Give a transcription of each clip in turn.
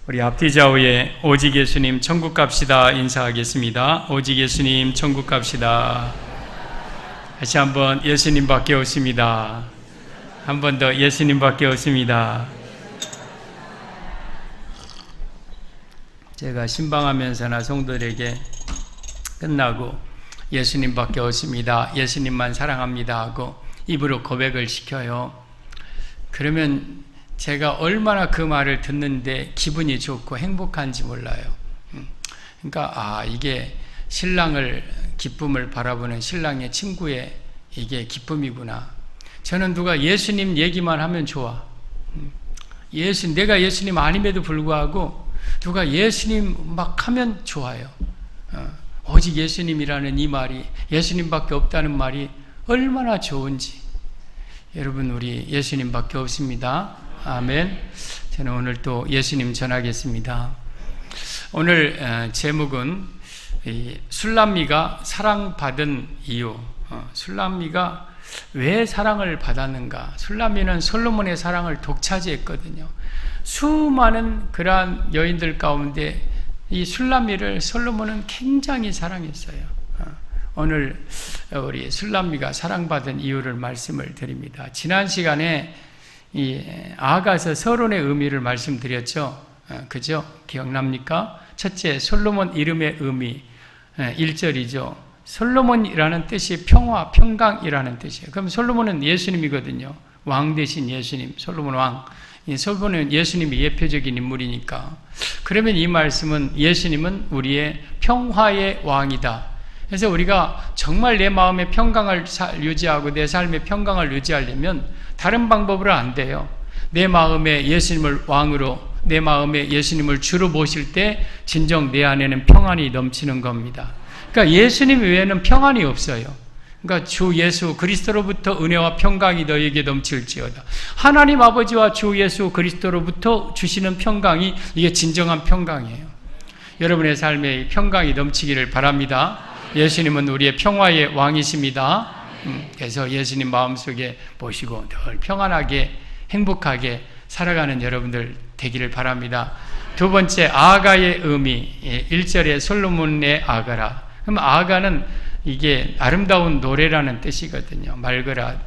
우리 앞뒤 좌우에 오직 예수님 천국 갑시다 인사하겠습니다. 오직 예수님 천국 갑시다. 다시 한번 예수님밖에 없습니다. 한 번 더 예수님밖에 없습니다. 제가 신방하면서나 성도들에게 끝나고 예수님밖에 없습니다, 예수님만 사랑합니다 하고 입으로 고백을 시켜요. 그러면 제가 얼마나 그 말을 듣는데 기분이 좋고 행복한지 몰라요. 그러니까 이게 신랑을 기쁨을 바라보는 신랑의 친구의 이게 기쁨이구나. 저는 누가 예수님 얘기만 하면 좋아. 내가 예수님 아님에도 불구하고 누가 예수님 막 하면 좋아요. 오직 예수님이라는 이 말이, 예수님밖에 없다는 말이 얼마나 좋은지. 여러분, 우리 예수님밖에 없습니다. 아멘. 저는 오늘 또 예수님 전하겠습니다. 오늘 제목은 술람미가 사랑받은 이유. 술람미가 왜 사랑을 받았는가? 술람미는 솔로몬의 사랑을 독차지했거든요. 수많은 그러한 여인들 가운데 이 술람미를 솔로몬은 굉장히 사랑했어요. 오늘 우리 술람미가 사랑받은 이유를 말씀을 드립니다. 지난 시간에 이 아가서 서론의 의미를 말씀드렸죠. 그죠? 기억납니까? 첫째, 솔로몬 이름의 의미 1절이죠. 솔로몬이라는 뜻이 평화, 평강이라는 뜻이에요. 그럼 솔로몬은 예수님이거든요. 왕 대신 예수님, 솔로몬 왕. 솔로몬은 예수님이 예표적인 인물이니까. 그러면 이 말씀은 예수님은 우리의 평화의 왕이다. 그래서 우리가 정말 내 마음의 평강을 유지하고 내 삶의 평강을 유지하려면 다른 방법으로 안 돼요. 내 마음에 예수님을 왕으로, 내 마음에 예수님을 주로 모실 때 진정 내 안에는 평안이 넘치는 겁니다. 그러니까 예수님 외에는 평안이 없어요. 그러니까 주 예수 그리스도로부터 은혜와 평강이 너에게 넘칠지어다. 하나님 아버지와 주 예수 그리스도로부터 주시는 평강이 이게 진정한 평강이에요. 여러분의 삶에 평강이 넘치기를 바랍니다. 예수님은 우리의 평화의 왕이십니다. 그래서 예수님 마음속에 모시고 늘 평안하게 행복하게 살아가는 여러분들 되기를 바랍니다. 두 번째, 아가의 의미 1절에 솔로몬의 아가라. 그럼 아가는 이게 아름다운 노래라는 뜻이거든요. 맑으라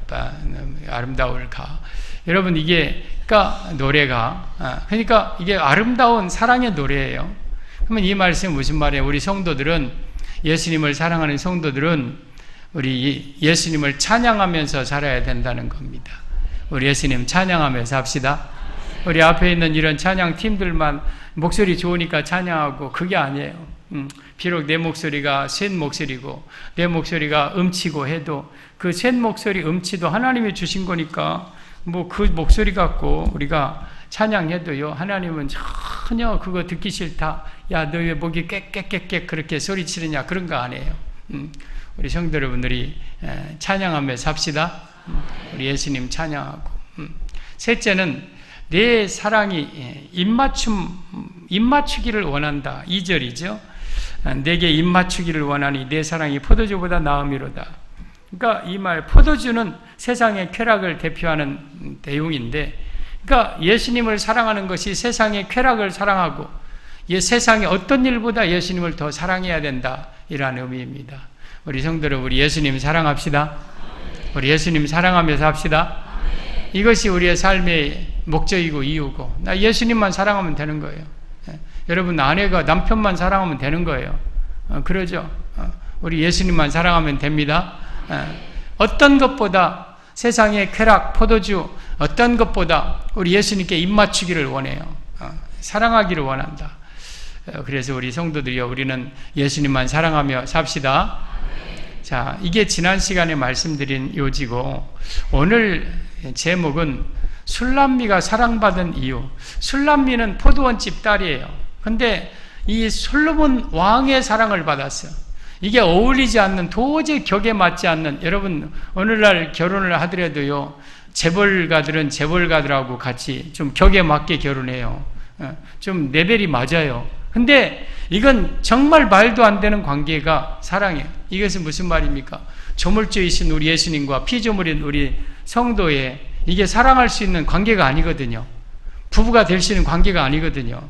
아름다울 가. 여러분 이게 그러니까 노래가 그러니까 이게 아름다운 사랑의 노래예요. 그러면 이 말씀은 무슨 말이에요? 우리 성도들은, 예수님을 사랑하는 성도들은 우리 예수님을 찬양하면서 살아야 된다는 겁니다. 우리 예수님 찬양하면서 합시다. 우리 앞에 있는 이런 찬양 팀들만 목소리 좋으니까 찬양하고 그게 아니에요. 비록 내 목소리가 센 목소리고 내 목소리가 음치고 해도 그 센 목소리 음치도 하나님이 주신 거니까 뭐 그 목소리 갖고 우리가 찬양해도요, 하나님은 전혀 그거 듣기 싫다. 야, 너 왜 목이 깨깨깨깨 그렇게 소리치느냐, 그런 거 아니에요. 우리 성도 여러분들이 찬양하면서 합시다. 우리 예수님 찬양하고. 셋째는 내 사랑이 입맞추기를 원한다. 2절이죠. 내게 입맞추기를 원하니 내 사랑이 포도주보다 나음이로다. 그러니까 이 말, 포도주는 세상의 쾌락을 대표하는 내용인데, 그러니까 예수님을 사랑하는 것이 세상의 쾌락을 사랑하고 세상의 어떤 일보다 예수님을 더 사랑해야 된다, 이라는 의미입니다. 우리 성도들, 우리 예수님 사랑합시다. 우리 예수님 사랑하면서 합시다. 이것이 우리의 삶의 목적이고 이유고, 나 예수님만 사랑하면 되는 거예요. 여러분, 아내가 남편만 사랑하면 되는 거예요. 그러죠? 우리 예수님만 사랑하면 됩니다. 어떤 것보다 세상의 쾌락, 포도주, 어떤 것보다 우리 예수님께 입맞추기를 원해요. 사랑하기를 원한다. 그래서 우리 성도들이요, 우리는 예수님만 사랑하며 삽시다. 자, 이게 지난 시간에 말씀드린 요지고, 오늘 제목은 술람미가 사랑받은 이유. 술람미는 포도원집 딸이에요. 근데 이 솔로몬 왕의 사랑을 받았어요. 이게 어울리지 않는, 도저히 격에 맞지 않는, 여러분 오늘날 결혼을 하더라도요, 재벌가들은 재벌가들하고 같이 좀 격에 맞게 결혼해요. 좀 레벨이 맞아요. 근데 이건 정말 말도 안 되는 관계가 사랑이에요. 이것은 무슨 말입니까? 조물주이신 우리 예수님과 피조물인 우리 성도의 이게 사랑할 수 있는 관계가 아니거든요. 부부가 될 수 있는 관계가 아니거든요.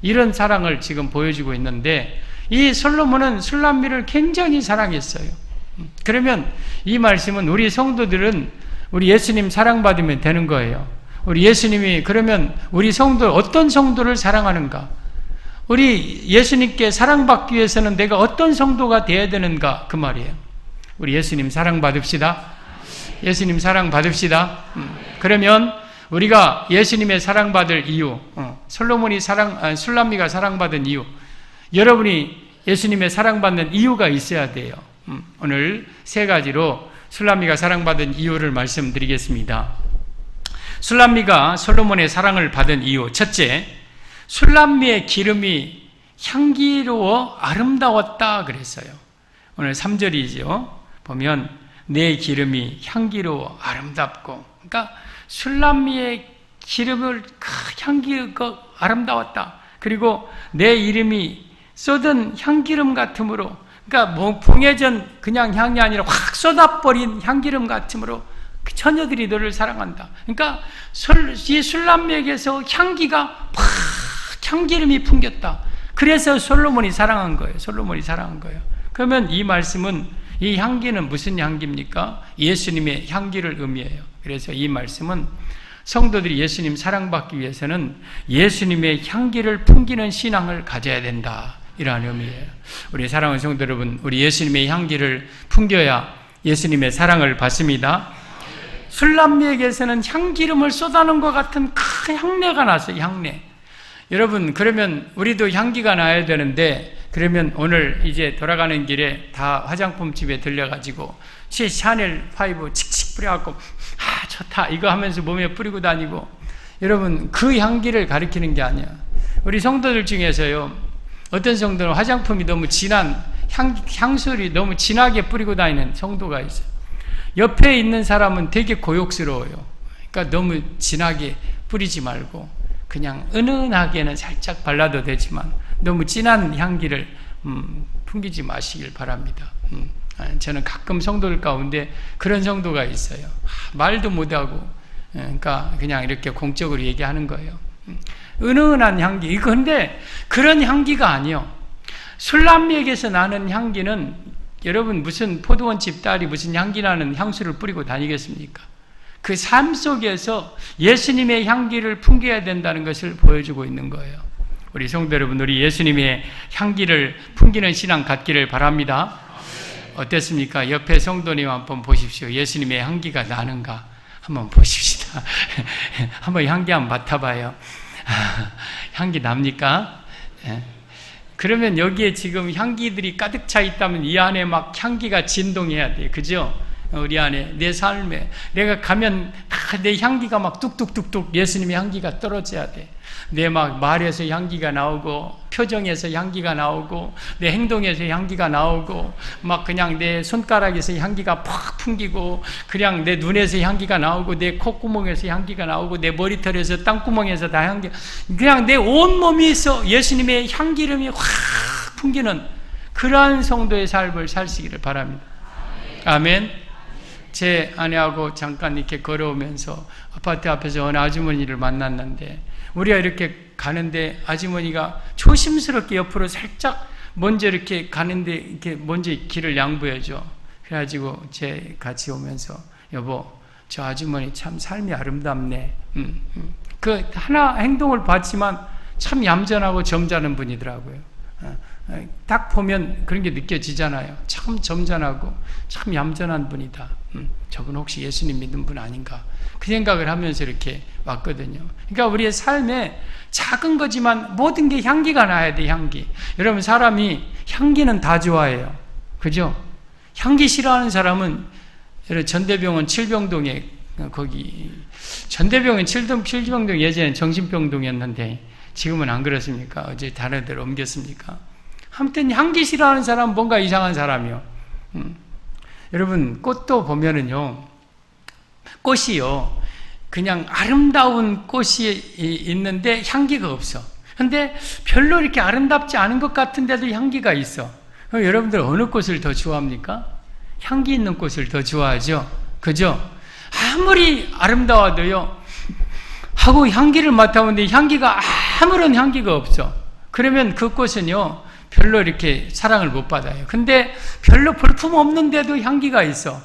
이런 사랑을 지금 보여주고 있는데, 이 솔로몬은 술람미를 굉장히 사랑했어요. 그러면 이 말씀은 우리 성도들은 우리 예수님 사랑받으면 되는 거예요. 우리 예수님이 그러면 우리 성도, 어떤 성도를 사랑하는가? 우리 예수님께 사랑받기 위해서는 내가 어떤 성도가 되어야 되는가? 그 말이에요. 우리 예수님 사랑받읍시다. 예수님 사랑받읍시다. 그러면 우리가 예수님의 사랑받을 이유, 솔로몬이 술람미가 사랑받은 이유, 여러분이 예수님의 사랑받는 이유가 있어야 돼요. 오늘 세 가지로 술람미가 사랑받은 이유를 말씀드리겠습니다. 술람미가 솔로몬의 사랑을 받은 이유. 첫째, 술람미의 기름이 향기로워 아름다웠다 그랬어요. 오늘 3절이죠. 보면 내 기름이 향기로워 아름답고, 그러니까 술람미의 기름을 향기가 아름다웠다. 그리고 내 이름이 쏟은 향기름 같으므로, 그러니까 뭐 봉해전 그냥 향이 아니라 확 쏟아버린 향기름 같으므로 처녀들이 너를 사랑한다. 그러니까 이 술람미에게서 향기가 팍 향기름이 풍겼다. 그래서 솔로몬이 사랑한 거예요. 솔로몬이 사랑한 거예요. 그러면 이 말씀은, 이 향기는 무슨 향기입니까? 예수님의 향기를 의미해요. 그래서 이 말씀은 성도들이 예수님 사랑받기 위해서는 예수님의 향기를 풍기는 신앙을 가져야 된다, 이러한 의미예요. 우리 사랑하는 성도 여러분, 우리 예수님의 향기를 풍겨야 예수님의 사랑을 받습니다. 술람미에게서는 향기름을 쏟아놓은 것 같은 큰 향내가 났어요. 향내. 여러분, 그러면 우리도 향기가 나야 되는데, 그러면 오늘 이제 돌아가는 길에 다 화장품 집에 들려가지고 샤넬 5 칙칙 뿌려갖고 좋다 이거 하면서 몸에 뿌리고 다니고, 여러분 그 향기를 가리키는 게 아니야. 우리 성도들 중에서요, 어떤 성도는 화장품이 너무 진한 향수를 너무 진하게 뿌리고 다니는 성도가 있어요. 옆에 있는 사람은 되게 고욕스러워요. 그러니까 너무 진하게 뿌리지 말고 그냥 은은하게는 살짝 발라도 되지만 너무 진한 향기를 풍기지 마시길 바랍니다. 저는 가끔 성도들 가운데 그런 성도가 있어요. 말도 못하고, 그러니까 그냥 이렇게 공적으로 얘기하는 거예요. 은은한 향기. 이거 근데 그런 향기가 아니요. 술람미에게서 나는 향기는, 여러분 무슨 포도원집 딸이 무슨 향기 나는 향수를 뿌리고 다니겠습니까? 그 삶 속에서 예수님의 향기를 풍겨야 된다는 것을 보여주고 있는 거예요. 우리 성도 여러분, 우리 예수님의 향기를 풍기는 신앙 갖기를 바랍니다. 어땠습니까? 옆에 성도님 한번 보십시오. 예수님의 향기가 나는가 한번 보십시다. 한번 향기 한번 맡아봐요. 향기 납니까? 그러면 여기에 지금 향기들이 가득 차 있다면 이 안에 막 향기가 진동해야 돼요. 그죠? 우리 안에, 내 삶에 내가 가면 내 향기가 막 뚝뚝뚝뚝 예수님의 향기가 떨어져야 돼. 내 막 말에서 향기가 나오고, 표정에서 향기가 나오고, 내 행동에서 향기가 나오고, 막 그냥 내 손가락에서 향기가 팍 풍기고, 그냥 내 눈에서 향기가 나오고, 내 콧구멍에서 향기가 나오고, 내 머리털에서 땅구멍에서 다 향기, 그냥 내 온몸에서 예수님의 향기름이 확 풍기는 그러한 성도의 삶을 사시기를 바랍니다. 아멘. 제 아내하고 잠깐 이렇게 걸어오면서 아파트 앞에서 어느 아주머니를 만났는데, 우리가 이렇게 가는데 아주머니가 조심스럽게 옆으로 살짝 먼저 이렇게 가는데 이렇게 먼저 길을 양보해줘. 그래가지고 제 같이 오면서, 여보, 저 아주머니 참 삶이 아름답네. 그 하나 행동을 봤지만 참 얌전하고 점잖은 분이더라고요. 딱 보면 그런 게 느껴지잖아요. 참 점잖하고 참 얌전한 분이다. 저분 혹시 예수님 믿는 분 아닌가? 그 생각을 하면서 이렇게 왔거든요. 그러니까 우리의 삶에 작은 거지만 모든 게 향기가 나야 돼, 향기. 여러분, 사람이 향기는 다 좋아해요. 그죠? 향기 싫어하는 사람은, 전대병원 칠병동에, 거기, 전대병원 칠병동 예전엔 정신병동이었는데 지금은 안 그렇습니까? 어제 다른 데로 옮겼습니까? 아무튼 향기 싫어하는 사람은 뭔가 이상한 사람이요. 여러분, 꽃도 보면은요, 꽃이요, 그냥 아름다운 꽃이 있는데 향기가 없어. 근데 별로 이렇게 아름답지 않은 것 같은데도 향기가 있어. 그럼 여러분들 어느 꽃을 더 좋아합니까? 향기 있는 꽃을 더 좋아하죠? 그죠? 아무리 아름다워도요, 하고 향기를 맡아보는데 향기가 아무런 향기가 없어. 그러면 그 꽃은요, 별로 이렇게 사랑을 못 받아요. 근데 별로 볼품 없는데도 향기가 있어.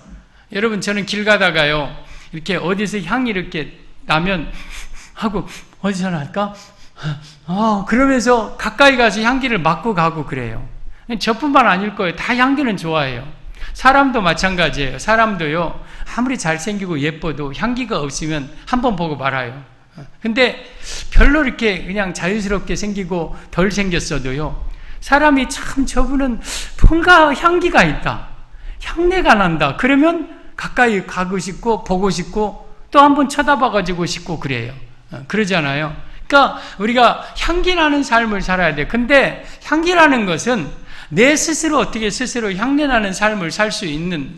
여러분, 저는 길 가다가요, 이렇게 어디서 향이 이렇게 나면, 하고, 어디서 날까? 그러면서 가까이 가서 향기를 맡고 가고 그래요. 저뿐만 아닐 거예요. 다 향기는 좋아해요. 사람도 마찬가지예요. 사람도요, 아무리 잘생기고 예뻐도 향기가 없으면 한번 보고 말아요. 근데 별로 이렇게 그냥 자연스럽게 생기고 덜 생겼어도요, 사람이 참 저분은 뭔가 향기가 있다, 향내가 난다, 그러면 가까이 가고 싶고 보고 싶고 또 한번 쳐다봐가지고 싶고 그래요. 그러잖아요. 그러니까 우리가 향기 나는 삶을 살아야 돼. 근데 향기 나는 것은 내 스스로 어떻게 스스로 향내 나는 삶을 살 수 있는,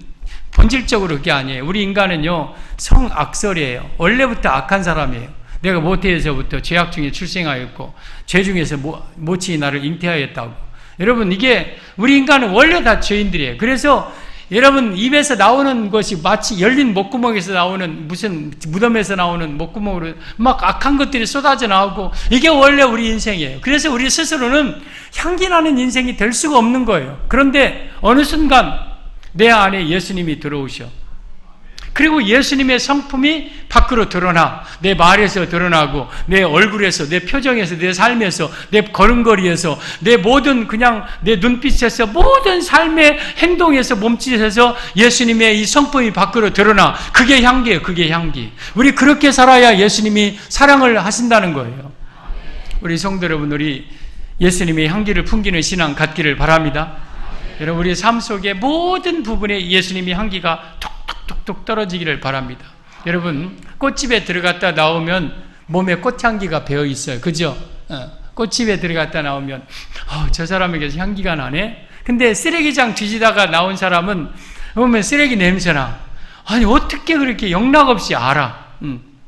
본질적으로 그게 아니에요. 우리 인간은요, 성악설이에요. 원래부터 악한 사람이에요. 내가 모태에서부터 죄악 중에 출생하였고 죄 중에서 모친이 나를 잉태하였다고. 여러분, 이게 우리 인간은 원래 다 죄인들이에요. 그래서 여러분, 입에서 나오는 것이 마치 열린 목구멍에서 나오는, 무슨 무덤에서 나오는 목구멍으로 막 악한 것들이 쏟아져 나오고, 이게 원래 우리 인생이에요. 그래서 우리 스스로는 향기 나는 인생이 될 수가 없는 거예요. 그런데 어느 순간 내 안에 예수님이 들어오셔. 그리고 예수님의 성품이 밖으로 드러나, 내 말에서 드러나고, 내 얼굴에서, 내 표정에서, 내 삶에서, 내 걸음걸이에서, 내 모든 그냥 내 눈빛에서, 모든 삶의 행동에서, 몸짓에서 예수님의 이 성품이 밖으로 드러나. 그게 향기예요. 그게 향기. 우리 그렇게 살아야 예수님이 사랑을 하신다는 거예요. 우리 성도 여러분, 우리 예수님의 향기를 풍기는 신앙 갖기를 바랍니다. 여러분, 우리 삶 속의 모든 부분에 예수님의 향기가 톡톡톡 떨어지기를 바랍니다. 여러분, 꽃집에 들어갔다 나오면 몸에 꽃향기가 배어 있어요. 그죠? 꽃집에 들어갔다 나오면 저 사람에게서 향기가 나네. 근데 쓰레기장 뒤지다가 나온 사람은 보면 쓰레기 냄새나. 아니, 어떻게 그렇게 영락없이 알아?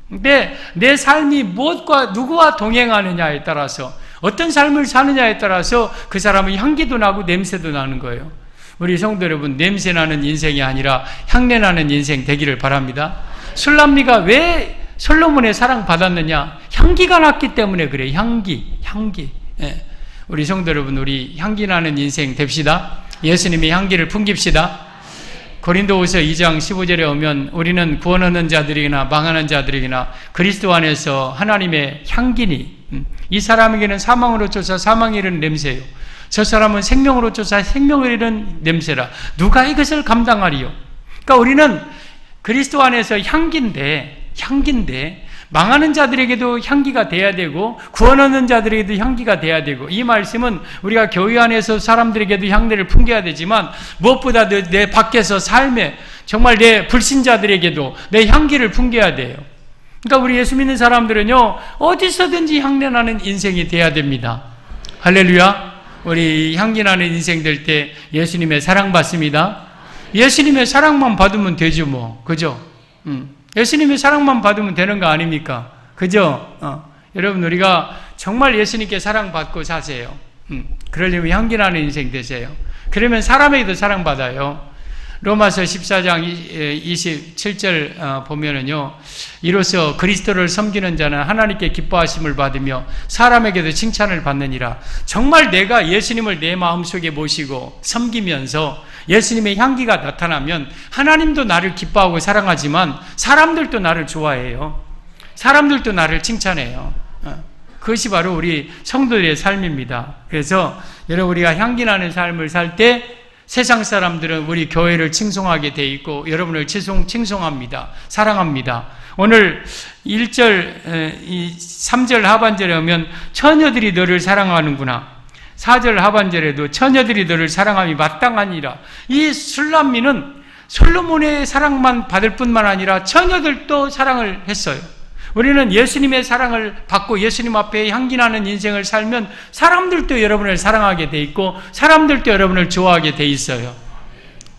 근데 내 삶이 무엇과 누구와 동행하느냐에 따라서, 어떤 삶을 사느냐에 따라서 그 사람은 향기도 나고 냄새도 나는 거예요. 우리 성도 여러분, 냄새나는 인생이 아니라 향내나는 인생 되기를 바랍니다. 술람미가 왜 솔로몬의 사랑받았느냐? 향기가 났기 때문에 그래요. 향기. 예. 우리 성도 여러분, 우리 향기나는 인생 됩시다. 예수님의 향기를 풍깁시다. 고린도후서 2장 15절에 오면 우리는 구원 얻는 자들이나 망하는 자들이나 그리스도 안에서 하나님의 향기니, 이 사람에게는 사망으로 쫓아 사망이 이르는 냄새요, 저 사람은 생명으로 쫓아 생명을 이르는 냄새라. 누가 이것을 감당하리요? 그러니까 우리는 그리스도 안에서 향기인데 망하는 자들에게도 향기가 돼야 되고 구원 얻는 자들에게도 향기가 돼야 되고, 이 말씀은 우리가 교회 안에서 사람들에게도 향내를 풍겨야 되지만 무엇보다 내 밖에서 삶에 정말 내 불신자들에게도 내 향기를 풍겨야 돼요. 그러니까 우리 예수 믿는 사람들은요, 어디서든지 향내 나는 인생이 돼야 됩니다. 할렐루야. 우리 향기 나는 인생 될 때 예수님의 사랑 받습니다. 예수님의 사랑만 받으면 되죠, 뭐. 그죠? 예수님의 사랑만 받으면 되는 거 아닙니까? 그죠? 여러분, 우리가 정말 예수님께 사랑받고 사세요. 그러려면 향기 나는 인생 되세요. 그러면 사람에게도 사랑받아요. 로마서 14장 27절 보면은요, 이로써 그리스도를 섬기는 자는 하나님께 기뻐하심을 받으며 사람에게도 칭찬을 받느니라. 정말 내가 예수님을 내 마음속에 모시고 섬기면서 예수님의 향기가 나타나면 하나님도 나를 기뻐하고 사랑하지만 사람들도 나를 좋아해요. 사람들도 나를 칭찬해요. 그것이 바로 우리 성도들의 삶입니다. 그래서 여러분, 우리가 향기 나는 삶을 살 때 세상 사람들은 우리 교회를 칭송하게 돼 있고 여러분을 칭송합니다. 사랑합니다. 오늘 3절 하반절에 오면 처녀들이 너를 사랑하는구나. 4절 하반절에도 처녀들이 너를 사랑함이 마땅하니라. 이 술람미는 솔로몬의 사랑만 받을 뿐만 아니라 처녀들도 사랑을 했어요. 우리는 예수님의 사랑을 받고 예수님 앞에 향기나는 인생을 살면 사람들도 여러분을 사랑하게 돼 있고 사람들도 여러분을 좋아하게 돼 있어요.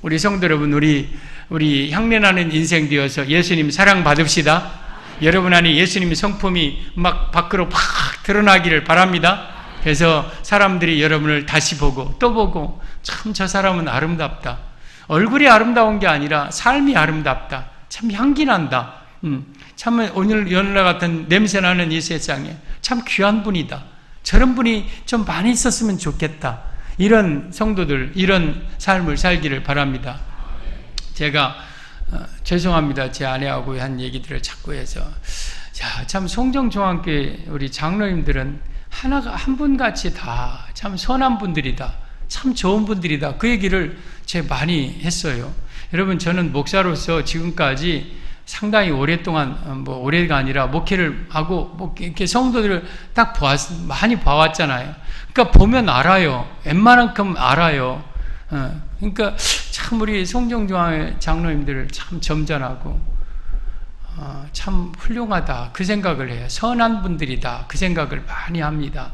우리 성도 여러분, 우리 향내나는 인생 되어서 예수님 사랑 받읍시다. 여러분 안에 예수님의 성품이 막 밖으로 팍 드러나기를 바랍니다. 그래서 사람들이 여러분을 다시 보고 또 보고, 참 저 사람은 아름답다. 얼굴이 아름다운 게 아니라 삶이 아름답다. 참 향기 난다. 참 오늘 같은 냄새나는 이 세상에 참 귀한 분이다. 저런 분이 좀 많이 있었으면 좋겠다. 이런 성도들, 이런 삶을 살기를 바랍니다. 제가 죄송합니다. 제 아내하고 한 얘기들을 자꾸 해서, 자, 참 송정중앙교회 우리 장로님들은 하나가 한 분같이 다 참 선한 분들이다. 참 좋은 분들이다. 그 얘기를 제가 많이 했어요. 여러분, 저는 목사로서 지금까지 상당히 오랫동안, 올해가 아니라 목회를 하고, 이렇게 성도들을 딱 많이 봐왔잖아요. 그러니까 보면 알아요. 웬만한큼 알아요. 그러니까 참 우리 송정중앙의 장로님들을 참 점잖하고, 참 훌륭하다. 그 생각을 해요. 선한 분들이다. 그 생각을 많이 합니다.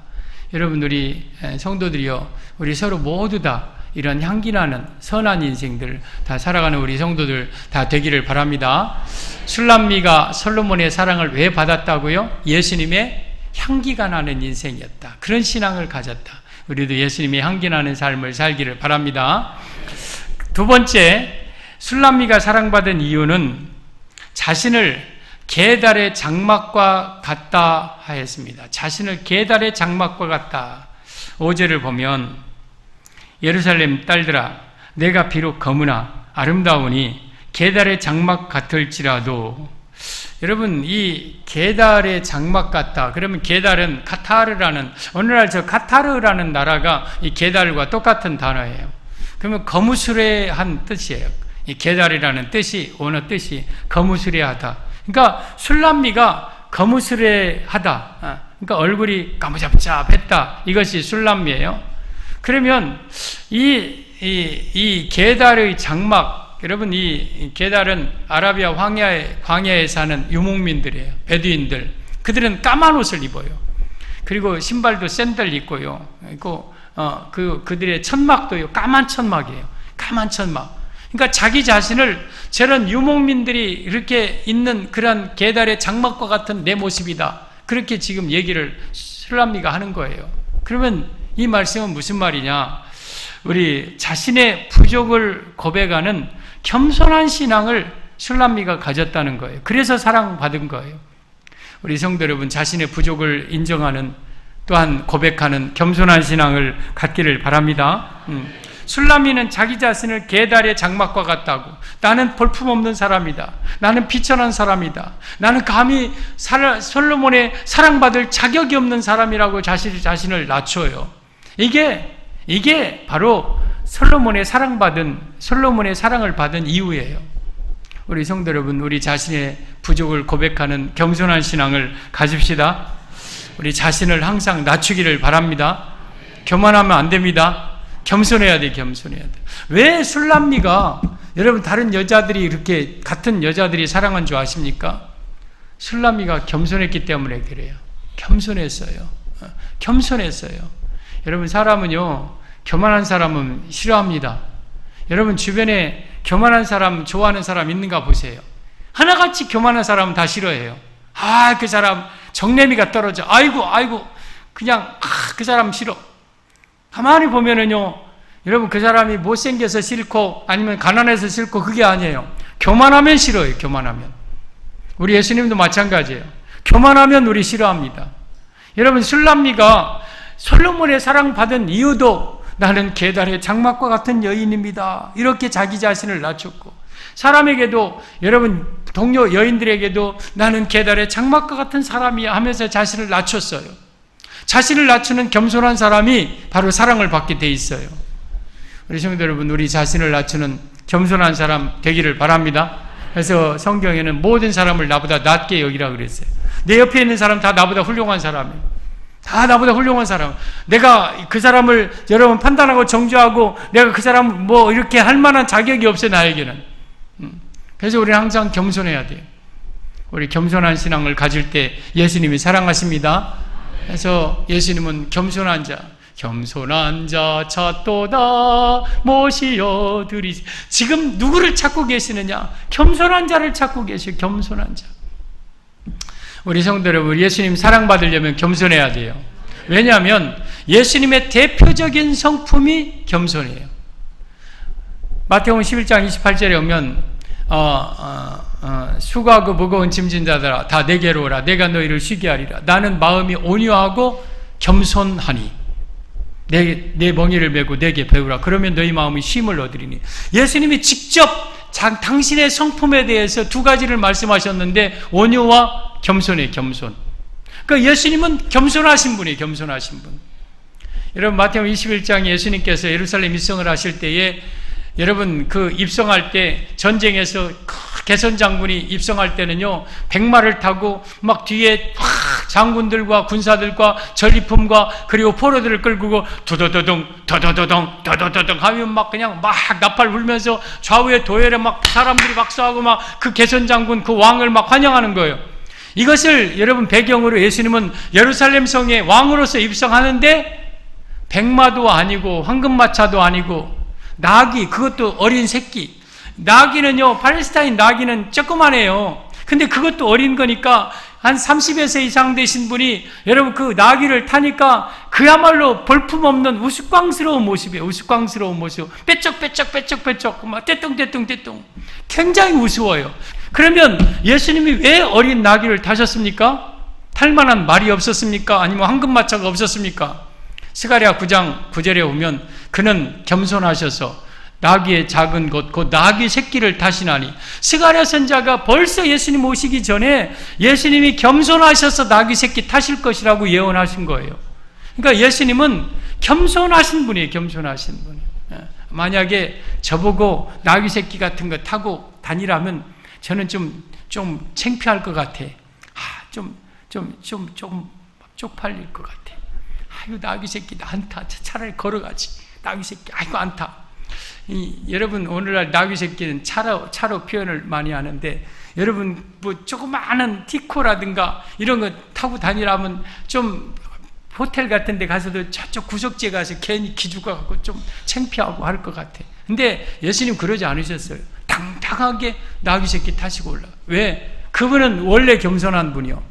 여러분, 우리 성도들이요, 우리 서로 모두 다 이런 향기나는 선한 인생들 다 살아가는 우리 성도들 다 되기를 바랍니다. 술람미가 솔로몬의 사랑을 왜 받았다고요? 예수님의 향기가 나는 인생이었다. 그런 신앙을 가졌다. 우리도 예수님의 향기 나는 삶을 살기를 바랍니다. 두 번째, 술람미가 사랑받은 이유는 자신을 게달의 장막과 같다 하였습니다. 자신을 게달의 장막과 같다. 5절을 보면, 예루살렘 딸들아, 내가 비록 거무나 아름다우니 게달의 장막 같을지라도. 여러분, 이 게달의 장막 같다. 그러면 게달은 카타르라는, 오늘날 저 카타르라는 나라가 이 게달과 똑같은 단어예요. 그러면 거무스레한 뜻이에요. 이 게달이라는 뜻이, 원어 뜻이 거무스레하다. 그러니까 술람미가 거무스레하다. 그러니까 얼굴이 까무잡잡했다. 이것이 술람미예요. 그러면 이 게달의 장막, 여러분, 이 게달은 아라비아 광야에 사는 유목민들이에요. 베두인들. 그들은 까만 옷을 입어요. 그리고 신발도 샌들 입고요. 그리고 그들의 천막도요, 까만 천막이에요. 까만 천막. 그러니까 자기 자신을 저런 유목민들이 이렇게 있는 그런 게달의 장막과 같은 내 모습이다. 그렇게 지금 얘기를 술람미가 하는 거예요. 그러면 이 말씀은 무슨 말이냐? 우리 자신의 부족을 고백하는 겸손한 신앙을 술람미가 가졌다는 거예요. 그래서 사랑받은 거예요. 우리 성도 여러분, 자신의 부족을 인정하는, 또한 고백하는 겸손한 신앙을 갖기를 바랍니다. 술람미는 자기 자신을 게달의 장막과 같다고, 나는 볼품없는 사람이다, 나는 비천한 사람이다, 나는 감히 솔로몬의 사랑받을 자격이 없는 사람이라고 자신을 낮춰요. 이게 바로 솔로몬의 사랑을 받은 이유예요. 우리 성도 여러분, 우리 자신의 부족을 고백하는 겸손한 신앙을 가집시다. 우리 자신을 항상 낮추기를 바랍니다. 교만하면 안 됩니다. 겸손해야 돼. 왜 술람미가, 여러분, 다른 여자들이 이렇게 같은 여자들이 사랑한 줄 아십니까? 술람미가 겸손했기 때문에 그래요. 겸손했어요. 여러분, 사람은요, 교만한 사람은 싫어합니다. 여러분, 주변에 교만한 사람, 좋아하는 사람 있는가 보세요. 하나같이 교만한 사람은 다 싫어해요. 그 사람 정내미가 떨어져. 아이고, 그냥 그 사람 싫어. 가만히 보면은요, 여러분, 그 사람이 못생겨서 싫고 아니면 가난해서 싫고 그게 아니에요. 교만하면 싫어요. 교만하면. 우리 예수님도 마찬가지예요. 교만하면 우리 싫어합니다. 여러분, 술람미가 솔로몬의 사랑받은 이유도 나는 게달의 장막과 같은 여인입니다. 이렇게 자기 자신을 낮췄고, 사람에게도, 여러분, 동료 여인들에게도 나는 게달의 장막과 같은 사람이야 하면서 자신을 낮췄어요. 자신을 낮추는 겸손한 사람이 바로 사랑을 받게 돼 있어요. 우리 성도 여러분, 우리 자신을 낮추는 겸손한 사람 되기를 바랍니다. 그래서 성경에는 모든 사람을 나보다 낮게 여기라 그랬어요. 내 옆에 있는 사람 다 나보다 훌륭한 사람이에요. 다 나보다 훌륭한 사람. 내가 그 사람을 여러분 판단하고 정죄하고 내가 그 사람 뭐 이렇게 할 만한 자격이 없어요, 나에게는. 그래서 우리는 항상 겸손해야 돼요. 우리 겸손한 신앙을 가질 때 예수님이 사랑하십니다. 그래서 예수님은 겸손한 자 찾도다 모시어 드리시. 지금 누구를 찾고 계시느냐? 겸손한 자를 찾고 계시오. 겸손한 자. 우리 성도 여러분, 예수님 사랑받으려면 겸손해야 돼요. 왜냐하면 예수님의 대표적인 성품이 겸손이에요. 마태복음 11장 28절에 오면 수고하고 무거운 짐진 자들아 다 내게로 오라. 내가 너희를 쉬게 하리라. 나는 마음이 온유하고 겸손하니 내 멍에를 메고 내게 배우라. 그러면 너희 마음이 쉼을 얻으리니. 예수님이 직접 당신의 성품에 대해서 두 가지를 말씀하셨는데 온유와 겸손의 겸손. 그러니까 예수님은 겸손하신 분이에요. 겸손하신 분. 여러분 마태복음 21장에 예수님께서 예루살렘 입성을 하실 때에 여러분 그 입성할 때 전쟁에서 개선 장군이 입성할 때는요 백마를 타고 막 뒤에 장군들과 군사들과 전리품과 그리고 포로들을 끌고 두더더덩 더더더덩 더더더덩 하면 막 그냥 막 나팔 불면서 좌우에 도열에 막 사람들이 박수하고 막 그 개선 장군 그 왕을 막 환영하는 거예요. 이것을 여러분 배경으로 예수님은 예루살렘 성에 왕으로서 입성하는데 백마도 아니고 황금마차도 아니고 나귀, 그것도 어린 새끼. 나귀는요, 팔레스타인 나귀는 조그만해요. 근데 그것도 어린 거니까 한 30여 이상 되신 분이 여러분 그 나귀를 타니까 그야말로 볼품없는 우스꽝스러운 모습이에요. 우스꽝스러운 모습. 빼쩍빼쩍 막 떼뚱. 굉장히 우스워요. 그러면 예수님이 왜 어린 나귀를 타셨습니까? 탈 만한 말이 없었습니까? 아니면 황금마차가 없었습니까? 스가랴 9장 9절에 보면 그는 겸손하셔서 나귀의 작은 것 곧 나귀 새끼를 타시나니. 스가랴 선자가 벌써 예수님 오시기 전에 예수님이 겸손하셔서 나귀 새끼 타실 것이라고 예언하신 거예요. 그러니까 예수님은 겸손하신 분이에요. 겸손하신 분이에요. 만약에 저보고 나귀 새끼 같은 거 타고 다니라면 저는 좀 창피할 것 같아. 좀 쪽팔릴 것 같아. 아이고 나귀 새끼 안 타. 차라리 걸어가지. 나귀 새끼 아이고 안 타. 여러분 오늘날 나귀 새끼는 차로 표현을 많이 하는데 여러분 뭐 조그마한 티코라든가 이런 거 타고 다니라면 좀 호텔 같은 데 가서도 저쪽 구석지에 가서 괜히 기죽어 갖고 좀 창피하고 할 것 같아. 근데 예수님 그러지 않으셨어요. 당당하게 나귀 새끼 타시고 올라. 왜? 그분은 원래 겸손한 분이요.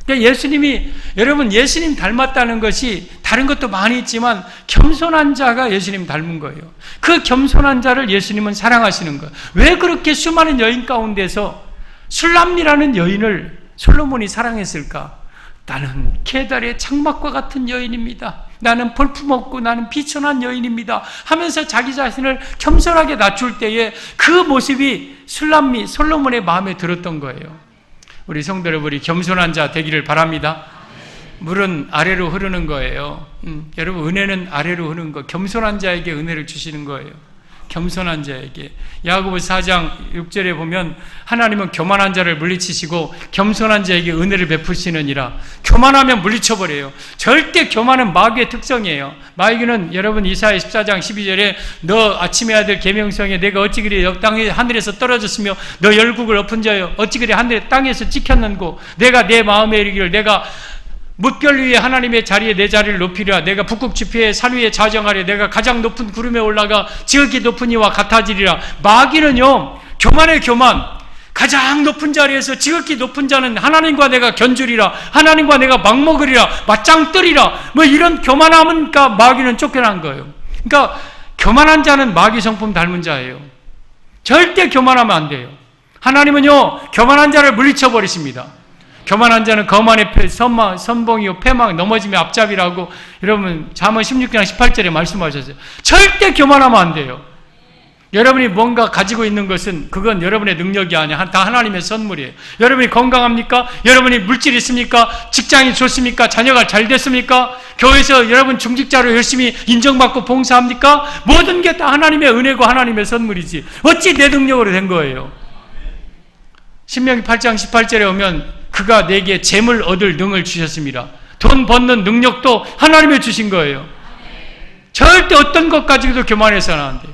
그러니까 예수님이 여러분 예수님 닮았다는 것이 다른 것도 많이 있지만 겸손한 자가 예수님 닮은 거예요. 그 겸손한 자를 예수님은 사랑하시는 거예요. 왜 그렇게 수많은 여인 가운데서 술람미라는 여인을 솔로몬이 사랑했을까? 나는 계달의 장막과 같은 여인입니다. 나는 볼품없고 나는 비천한 여인입니다 하면서 자기 자신을 겸손하게 낮출 때에 그 모습이 술람미 솔로몬의 마음에 들었던 거예요. 우리 성도 여러분이 겸손한 자 되기를 바랍니다. 물은 아래로 흐르는 거예요. 여러분 은혜는 아래로 흐르는 거. 겸손한 자에게 은혜를 주시는 거예요. 겸손한 자에게. 야고보서 4장 6절에 보면 하나님은 교만한 자를 물리치시고 겸손한 자에게 은혜를 베푸시느니라. 교만하면 물리쳐버려요. 절대 교만은 마귀의 특성이에요. 마귀는 여러분 이사야 14장 12절에 너 아침의 아들 계명성에 내가 어찌 그리 땅에 하늘에서 떨어졌으며 너 열국을 엎은 자여 어찌 그리 하늘에 땅에서 찍혔는고 내가 내 마음에 이르기를 내가 뭇별 위에 하나님의 자리에 내 자리를 높이리라. 내가 북극 지폐의 산 위에 자정하리. 내가 가장 높은 구름에 올라가 지극히 높은 이와 같아지리라. 마귀는요 교만의 교만. 가장 높은 자리에서 지극히 높은 자는 하나님과 내가 견주리라. 하나님과 내가 막먹으리라. 맞짱 뜨리라. 뭐 이런 교만함은 그러니까 마귀는 쫓겨난 거예요. 그러니까 교만한 자는 마귀 성품 닮은 자예요. 절대 교만하면 안 돼요. 하나님은요 교만한 자를 물리쳐버리십니다. 교만한 자는 거만의 선봉이요 패망 넘어짐의 앞잡이라고 여러분 잠언 16장 18절에 말씀하셨어요. 절대 교만하면 안 돼요. 여러분이 뭔가 가지고 있는 것은 그건 여러분의 능력이 아니야. 다 하나님의 선물이에요. 여러분이 건강합니까? 여러분이 물질이 있습니까? 직장이 좋습니까? 자녀가 잘 됐습니까? 교회에서 여러분 중직자로 열심히 인정받고 봉사합니까? 모든 게 다 하나님의 은혜고 하나님의 선물이지 어찌 내 능력으로 된 거예요? 신명기 8장 18절에 오면 그가 내게 재물 얻을 능을 주셨습니다. 돈 버는 능력도 하나님이 주신 거예요. 절대 어떤 것 가지고도 교만해서는 안 돼요.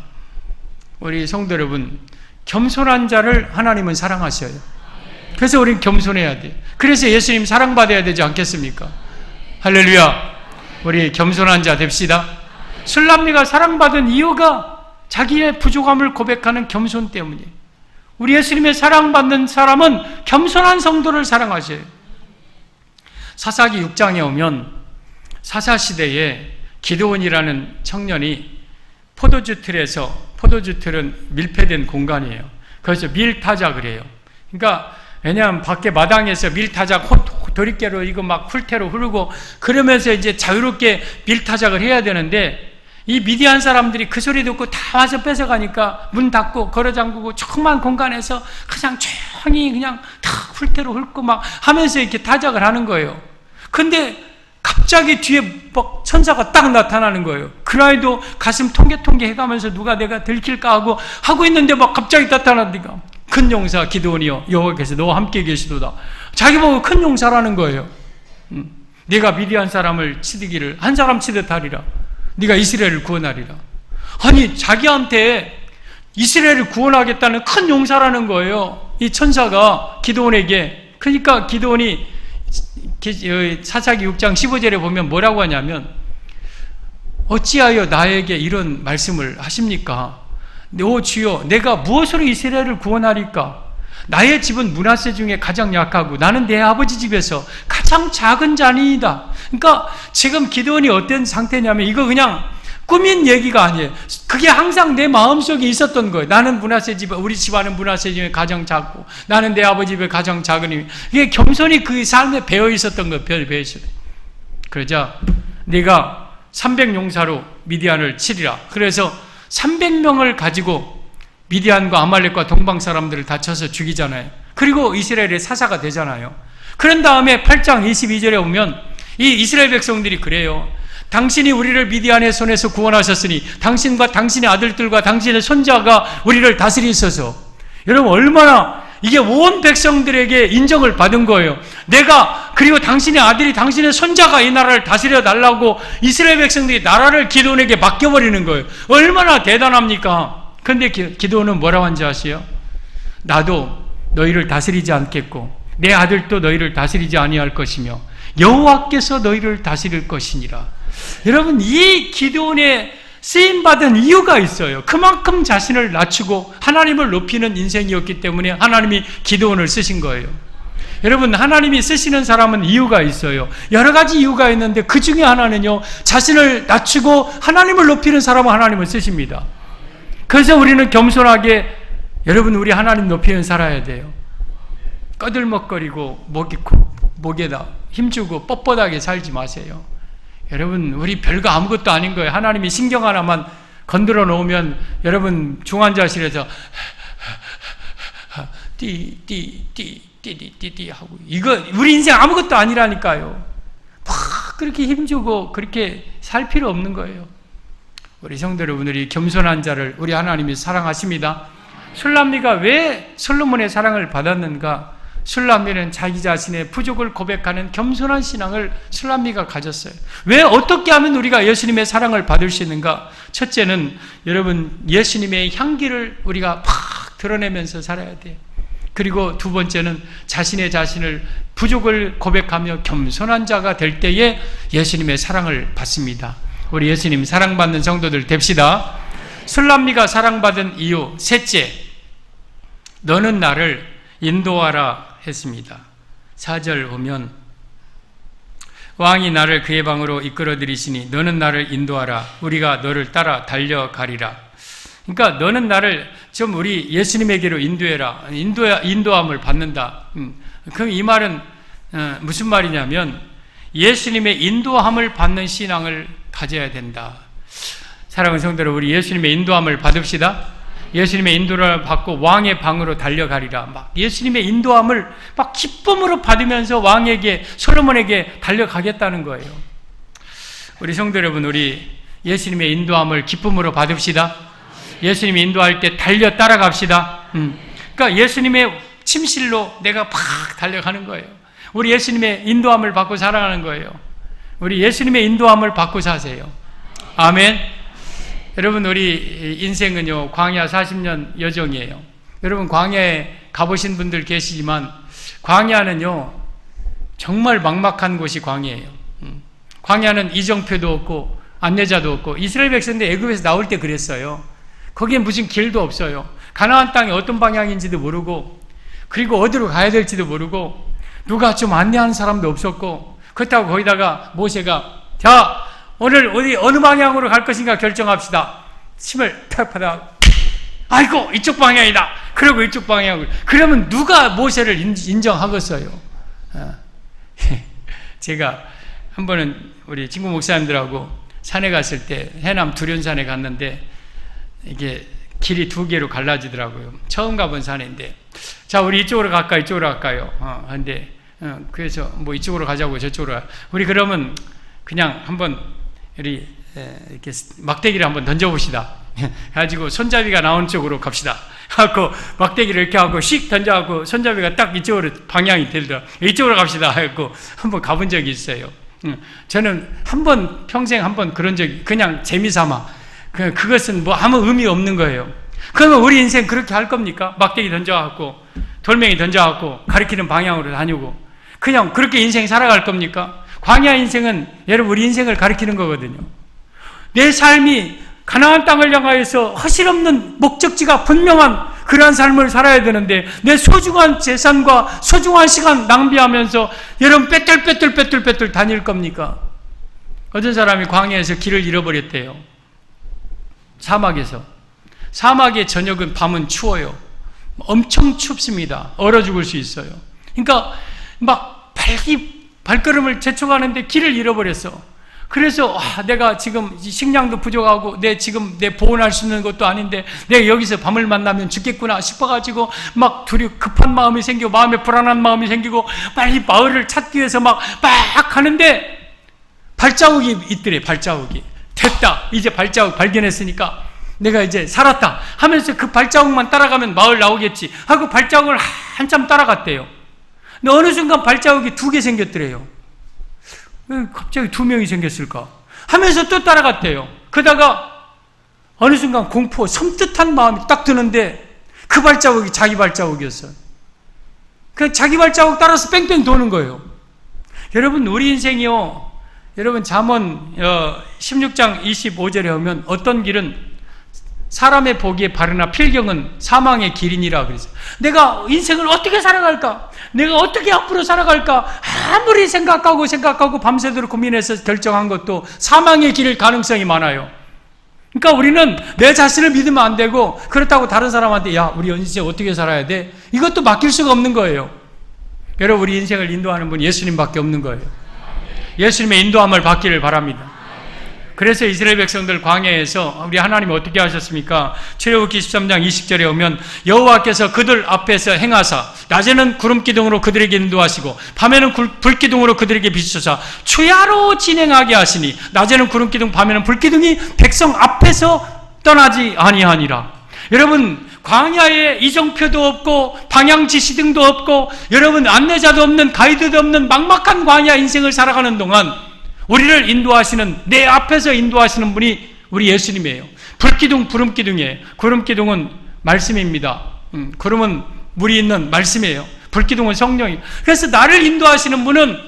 우리 성도 여러분, 겸손한 자를 하나님은 사랑하셔요. 그래서 우리는 겸손해야 돼요. 그래서 예수님 사랑받아야 되지 않겠습니까? 할렐루야. 우리 겸손한 자 됩시다. 술람미가 사랑받은 이유가 자기의 부족함을 고백하는 겸손 때문이에요. 우리 예수님의 사랑받는 사람은 겸손한 성도를 사랑하셔요. 사사기 6장에 오면 사사시대에 기드온이라는 청년이 포도주 틀에서, 포도주 틀은 밀폐된 공간이에요. 그래서 밀타자 그래요. 그러니까 왜냐하면 밖에 마당에서 밀타작 도리깨로 이거 막 풀태로 흐르고 그러면서 이제 자유롭게 밀타작을 해야 되는데 이 미디안 사람들이 그 소리 듣고 다 와서 뺏어가니까 문 닫고 걸어 잠그고 조그만 공간에서 그냥 조용히 그냥 다 풀태로 훑고 막 하면서 이렇게 타작을 하는 거예요. 근데 갑자기 뒤에 막 천사가 딱 나타나는 거예요. 그 아이도 가슴 통개통개 해가면서 누가 내가 들킬까 하고 있는데 막 갑자기 나타나니까 큰 용사 기드온이여 여호와께서 너와 함께 계시도다. 자기 보고 큰 용사라는 거예요. 네가 미디안 사람을 치드기를 한 사람 치듯 하리라. 네가 이스라엘을 구원하리라. 아니 자기한테 이스라엘을 구원하겠다는 큰 용사라는 거예요. 이 천사가 기드온에게. 그러니까 기드온이 사사기 6장 15절에 보면 뭐라고 하냐면 어찌하여 나에게 이런 말씀을 하십니까? 오 주여 내가 무엇으로 이스라엘을 구원하리까? 나의 집은 므낫세 중에 가장 약하고 나는 내 아버지 집에서 가장 작은 자니이다. 그러니까 지금 기드온이 어떤 상태냐면 이거 그냥 꾸민 얘기가 아니에요. 그게 항상 내 마음속에 있었던 거예요. 나는 므낫세 집, 우리 집안은 므낫세 중에 가장 작고 나는 내 아버지 집에 가장 작으니 이게 겸손히 그 삶에 배어 있었던 거예요. 배어 있어요. 그러자 네가 300용사로 미디안을 치리라. 그래서 300명을 가지고 미디안과 아말렉과 동방 사람들을 다 쳐서 죽이잖아요. 그리고 이스라엘의 사사가 되잖아요. 그런 다음에 8장 22절에 보면 이 이스라엘 백성들이 그래요. 당신이 우리를 미디안의 손에서 구원하셨으니 당신과 당신의 아들들과 당신의 손자가 우리를 다스리소서. 여러분 얼마나 이게 온 백성들에게 인정을 받은 거예요. 내가 그리고 당신의 아들이 당신의 손자가 이 나라를 다스려 달라고 이스라엘 백성들이 나라를 기드온에게 맡겨버리는 거예요. 얼마나 대단합니까? 그런데 기드온은 뭐라고 한지 아세요? 나도 너희를 다스리지 않겠고 내 아들도 너희를 다스리지 아니할 것이며 여호와께서 너희를 다스릴 것이니라. 여러분 이 기드온의 쓰임받은 이유가 있어요. 그만큼 자신을 낮추고 하나님을 높이는 인생이었기 때문에 하나님이 기드온을 쓰신 거예요. 여러분 하나님이 쓰시는 사람은 이유가 있어요. 여러 가지 이유가 있는데 그 중에 하나는요 자신을 낮추고 하나님을 높이는 사람은 하나님을 쓰십니다. 그래서 우리는 겸손하게 여러분 우리 하나님 높이는 살아야 돼요. 꺼들먹거리고 목에다 힘주고 뻣뻣하게 살지 마세요. 여러분 우리 별거 아무것도 아닌 거예요. 하나님이 신경 하나만 건드려 놓으면 여러분 중환자실에서 띠 하고 이거 우리 인생 아무것도 아니라니까요. 막 그렇게 힘주고 그렇게 살 필요 없는 거예요. 우리 성도 여러분들이 겸손한 자를 우리 하나님이 사랑하십니다. 술람미가 왜 솔로몬의 사랑을 받았는가? 술람미는 자기 자신의 부족을 고백하는 겸손한 신앙을 술람미가 가졌어요. 왜 어떻게 하면 우리가 예수님의 사랑을 받을 수 있는가? 첫째는 여러분 예수님의 향기를 우리가 팍 드러내면서 살아야 돼요. 그리고 두 번째는 자신을 부족을 고백하며 겸손한 자가 될 때에 예수님의 사랑을 받습니다. 우리 예수님 사랑받는 성도들 됩시다. 술람미가 사랑받은 이유 셋째, 너는 나를 인도하라 했습니다. 4절 보면 왕이 나를 그의 방으로 이끌어들이시니 너는 나를 인도하라. 우리가 너를 따라 달려가리라. 그러니까 너는 나를 좀 우리 예수님에게로 인도해라. 인도함을 받는다. 그럼 이 말은 무슨 말이냐면 예수님의 인도함을 받는 신앙을 가져야 된다. 사랑하는 성도 여러분, 우리 예수님의 인도함을 받읍시다. 예수님의 인도를 받고 왕의 방으로 달려가리라. 막 예수님의 인도함을 막 기쁨으로 받으면서 왕에게 솔로몬에게 달려가겠다는 거예요. 우리 성도 여러분, 우리 예수님의 인도함을 기쁨으로 받읍시다. 예수님이 인도할 때 달려 따라갑시다. 그러니까 예수님의 침실로 내가 팍 달려가는 거예요. 우리 예수님의 인도함을 받고 살아가는 거예요. 우리 예수님의 인도함을 받고 사세요. 아멘. 여러분 우리 인생은요 광야 40년 여정이에요. 여러분 광야에 가보신 분들 계시지만 광야는요 정말 막막한 곳이 광야예요. 광야는 이정표도 없고 안내자도 없고 이스라엘 백성들 애굽에서 나올 때 그랬어요. 거기에 무슨 길도 없어요. 가나안 땅이 어떤 방향인지도 모르고 그리고 어디로 가야 될지도 모르고 누가 좀 안내하는 사람도 없었고 그렇다고 거기다가 모세가 자 오늘 어느 방향으로 갈 것인가 결정합시다. 침을 탁 받아 아이고 이쪽 방향이다. 그리고 이쪽 방향으로. 그러면 누가 모세를 인정하겠어요? 제가 한 번은 우리 친구 목사님들하고 산에 갔을 때 해남 두련산에 갔는데 이게 길이 두 개로 갈라지더라고요. 처음 가본 산인데, 자, 우리 이쪽으로 갈까, 이쪽으로 갈까요? 근데 그래서 뭐 이쪽으로 가자고 저쪽으로 가. 우리 그러면 그냥 한번 우리 이렇게 막대기를 한번 던져봅시다. 가지고 손잡이가 나오는 쪽으로 갑시다. 하고 막대기를 이렇게 하고 씩 던져갖고 손잡이가 딱 이쪽으로 방향이 되더라. 이쪽으로 갑시다. 하고 한번 가본 적이 있어요. 저는 평생 한 번 그런 적이, 그냥 재미삼아. 그것은 뭐 아무 의미 없는 거예요. 그러면 우리 인생 그렇게 할 겁니까? 막대기 던져갖고 돌멩이 던져갖고 가리키는 방향으로 다니고 그냥 그렇게 인생 살아갈 겁니까? 광야 인생은 여러분 우리 인생을 가리키는 거거든요. 내 삶이 가나안 땅을 향하여서 허실없는 목적지가 분명한 그러한 삶을 살아야 되는데 내 소중한 재산과 소중한 시간 낭비하면서 여러분 빼뚤빼뚤 다닐 겁니까? 어떤 사람이 광야에서 길을 잃어버렸대요. 사막에서. 사막의 저녁은 밤은 추워요. 엄청 춥습니다. 얼어 죽을 수 있어요. 그러니까 막 발걸음을 재촉하는데 길을 잃어버렸어. 그래서 내가 지금 식량도 부족하고 내 보온할 수 있는 것도 아닌데 내가 여기서 밤을 만나면 죽겠구나 싶어가지고 막 급한 마음이 생기고 마음에 불안한 마음이 생기고 빨리 마을을 찾기 위해서 막 가는데 발자국이 있더래. 발자국이. 됐다. 이제 발자국 발견했으니까 내가 이제 살았다 하면서 그 발자국만 따라가면 마을 나오겠지 하고 발자국을 한참 따라갔대요. 근데 어느 순간 발자국이 2개 생겼더래요. 왜 갑자기 2명이 생겼을까 하면서 또 따라갔대요. 그러다가 어느 순간 섬뜩한 마음이 딱 드는데 그 발자국이 자기 발자국이었어요. 그 자기 발자국 따라서 뺑뺑 도는 거예요. 여러분 우리 인생이요, 여러분 잠언 16장 25절에 보면 어떤 길은 사람의 보기에 바르나 필경은 사망의 길이니라 그랬어요. 내가 인생을 어떻게 살아갈까? 내가 어떻게 앞으로 살아갈까? 아무리 생각하고 밤새도록 고민해서 결정한 것도 사망의 길일 가능성이 많아요. 그러니까 우리는 내 자신을 믿으면 안 되고 그렇다고 다른 사람한테 야 우리 인생 어떻게 살아야 돼? 이것도 맡길 수가 없는 거예요. 여러분 우리 인생을 인도하는 분 예수님밖에 없는 거예요. 예수님의 인도함을 받기를 바랍니다. 그래서 이스라엘 백성들 광야에서 우리 하나님이 어떻게 하셨습니까? 출애굽기 13장 20절에 오면 여호와께서 그들 앞에서 행하사 낮에는 구름기둥으로 그들에게 인도하시고 밤에는 불기둥으로 그들에게 비추사 추야로 진행하게 하시니 낮에는 구름기둥 밤에는 불기둥이 백성 앞에서 떠나지 아니하니라. 여러분 광야에 이정표도 없고 방향 지시등도 없고 여러분 안내자도 없는 가이드도 없는 막막한 광야 인생을 살아가는 동안 우리를 인도하시는, 내 앞에서 인도하시는 분이 우리 예수님이에요. 불기둥, 구름기둥이에요. 구름기둥은 말씀입니다. 구름은 물이 있는 말씀이에요. 불기둥은 성령이에요. 그래서 나를 인도하시는 분은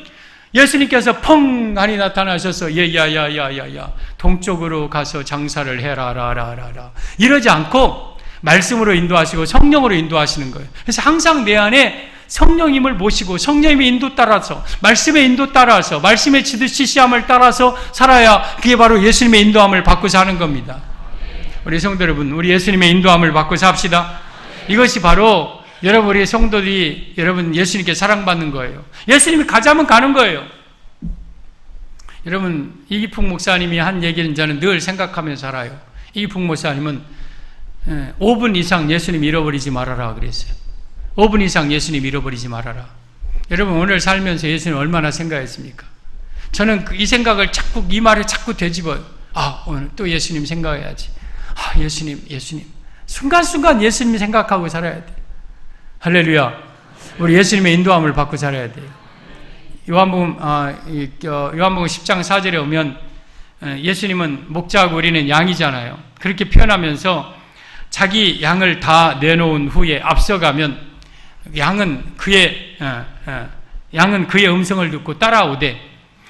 예수님께서 펑하니 나타나셔서 야야야야야야 동쪽으로 가서 장사를 해라라라라 이러지 않고 말씀으로 인도하시고 성령으로 인도하시는 거예요. 그래서 항상 내 안에 성령님을 모시고 성령님의 인도 따라서 말씀의 인도 따라서 말씀의 지시함을 따라서 살아야 그게 바로 예수님의 인도함을 받고 사는 겁니다. 우리 성도 여러분, 우리 예수님의 인도함을 받고 삽시다. 이것이 바로 여러분 우리 성도들이 여러분 예수님께 사랑받는 거예요. 예수님이 가자면 가는 거예요. 여러분 이기풍 목사님이 한 얘기는 저는 늘 생각하면서 살아요. 이기풍 목사님은 5분 이상 예수님 잃어버리지 말아라 그랬어요. 5분 이상 예수님 잃어버리지 말아라. 여러분 오늘 살면서 예수님 얼마나 생각했습니까? 저는 이 생각을 자꾸 이 말에 자꾸 되짚어요. 오늘 또 예수님 생각해야지. 예수님 순간순간 예수님 생각하고 살아야 돼. 할렐루야. 우리 예수님의 인도함을 받고 살아야 돼요. 요한복음 10장 4절에 오면 예수님은 목자하고 우리는 양이잖아요. 그렇게 표현하면서 자기 양을 다 내놓은 후에 앞서가면 양은 그의 음성을 듣고 따라오되.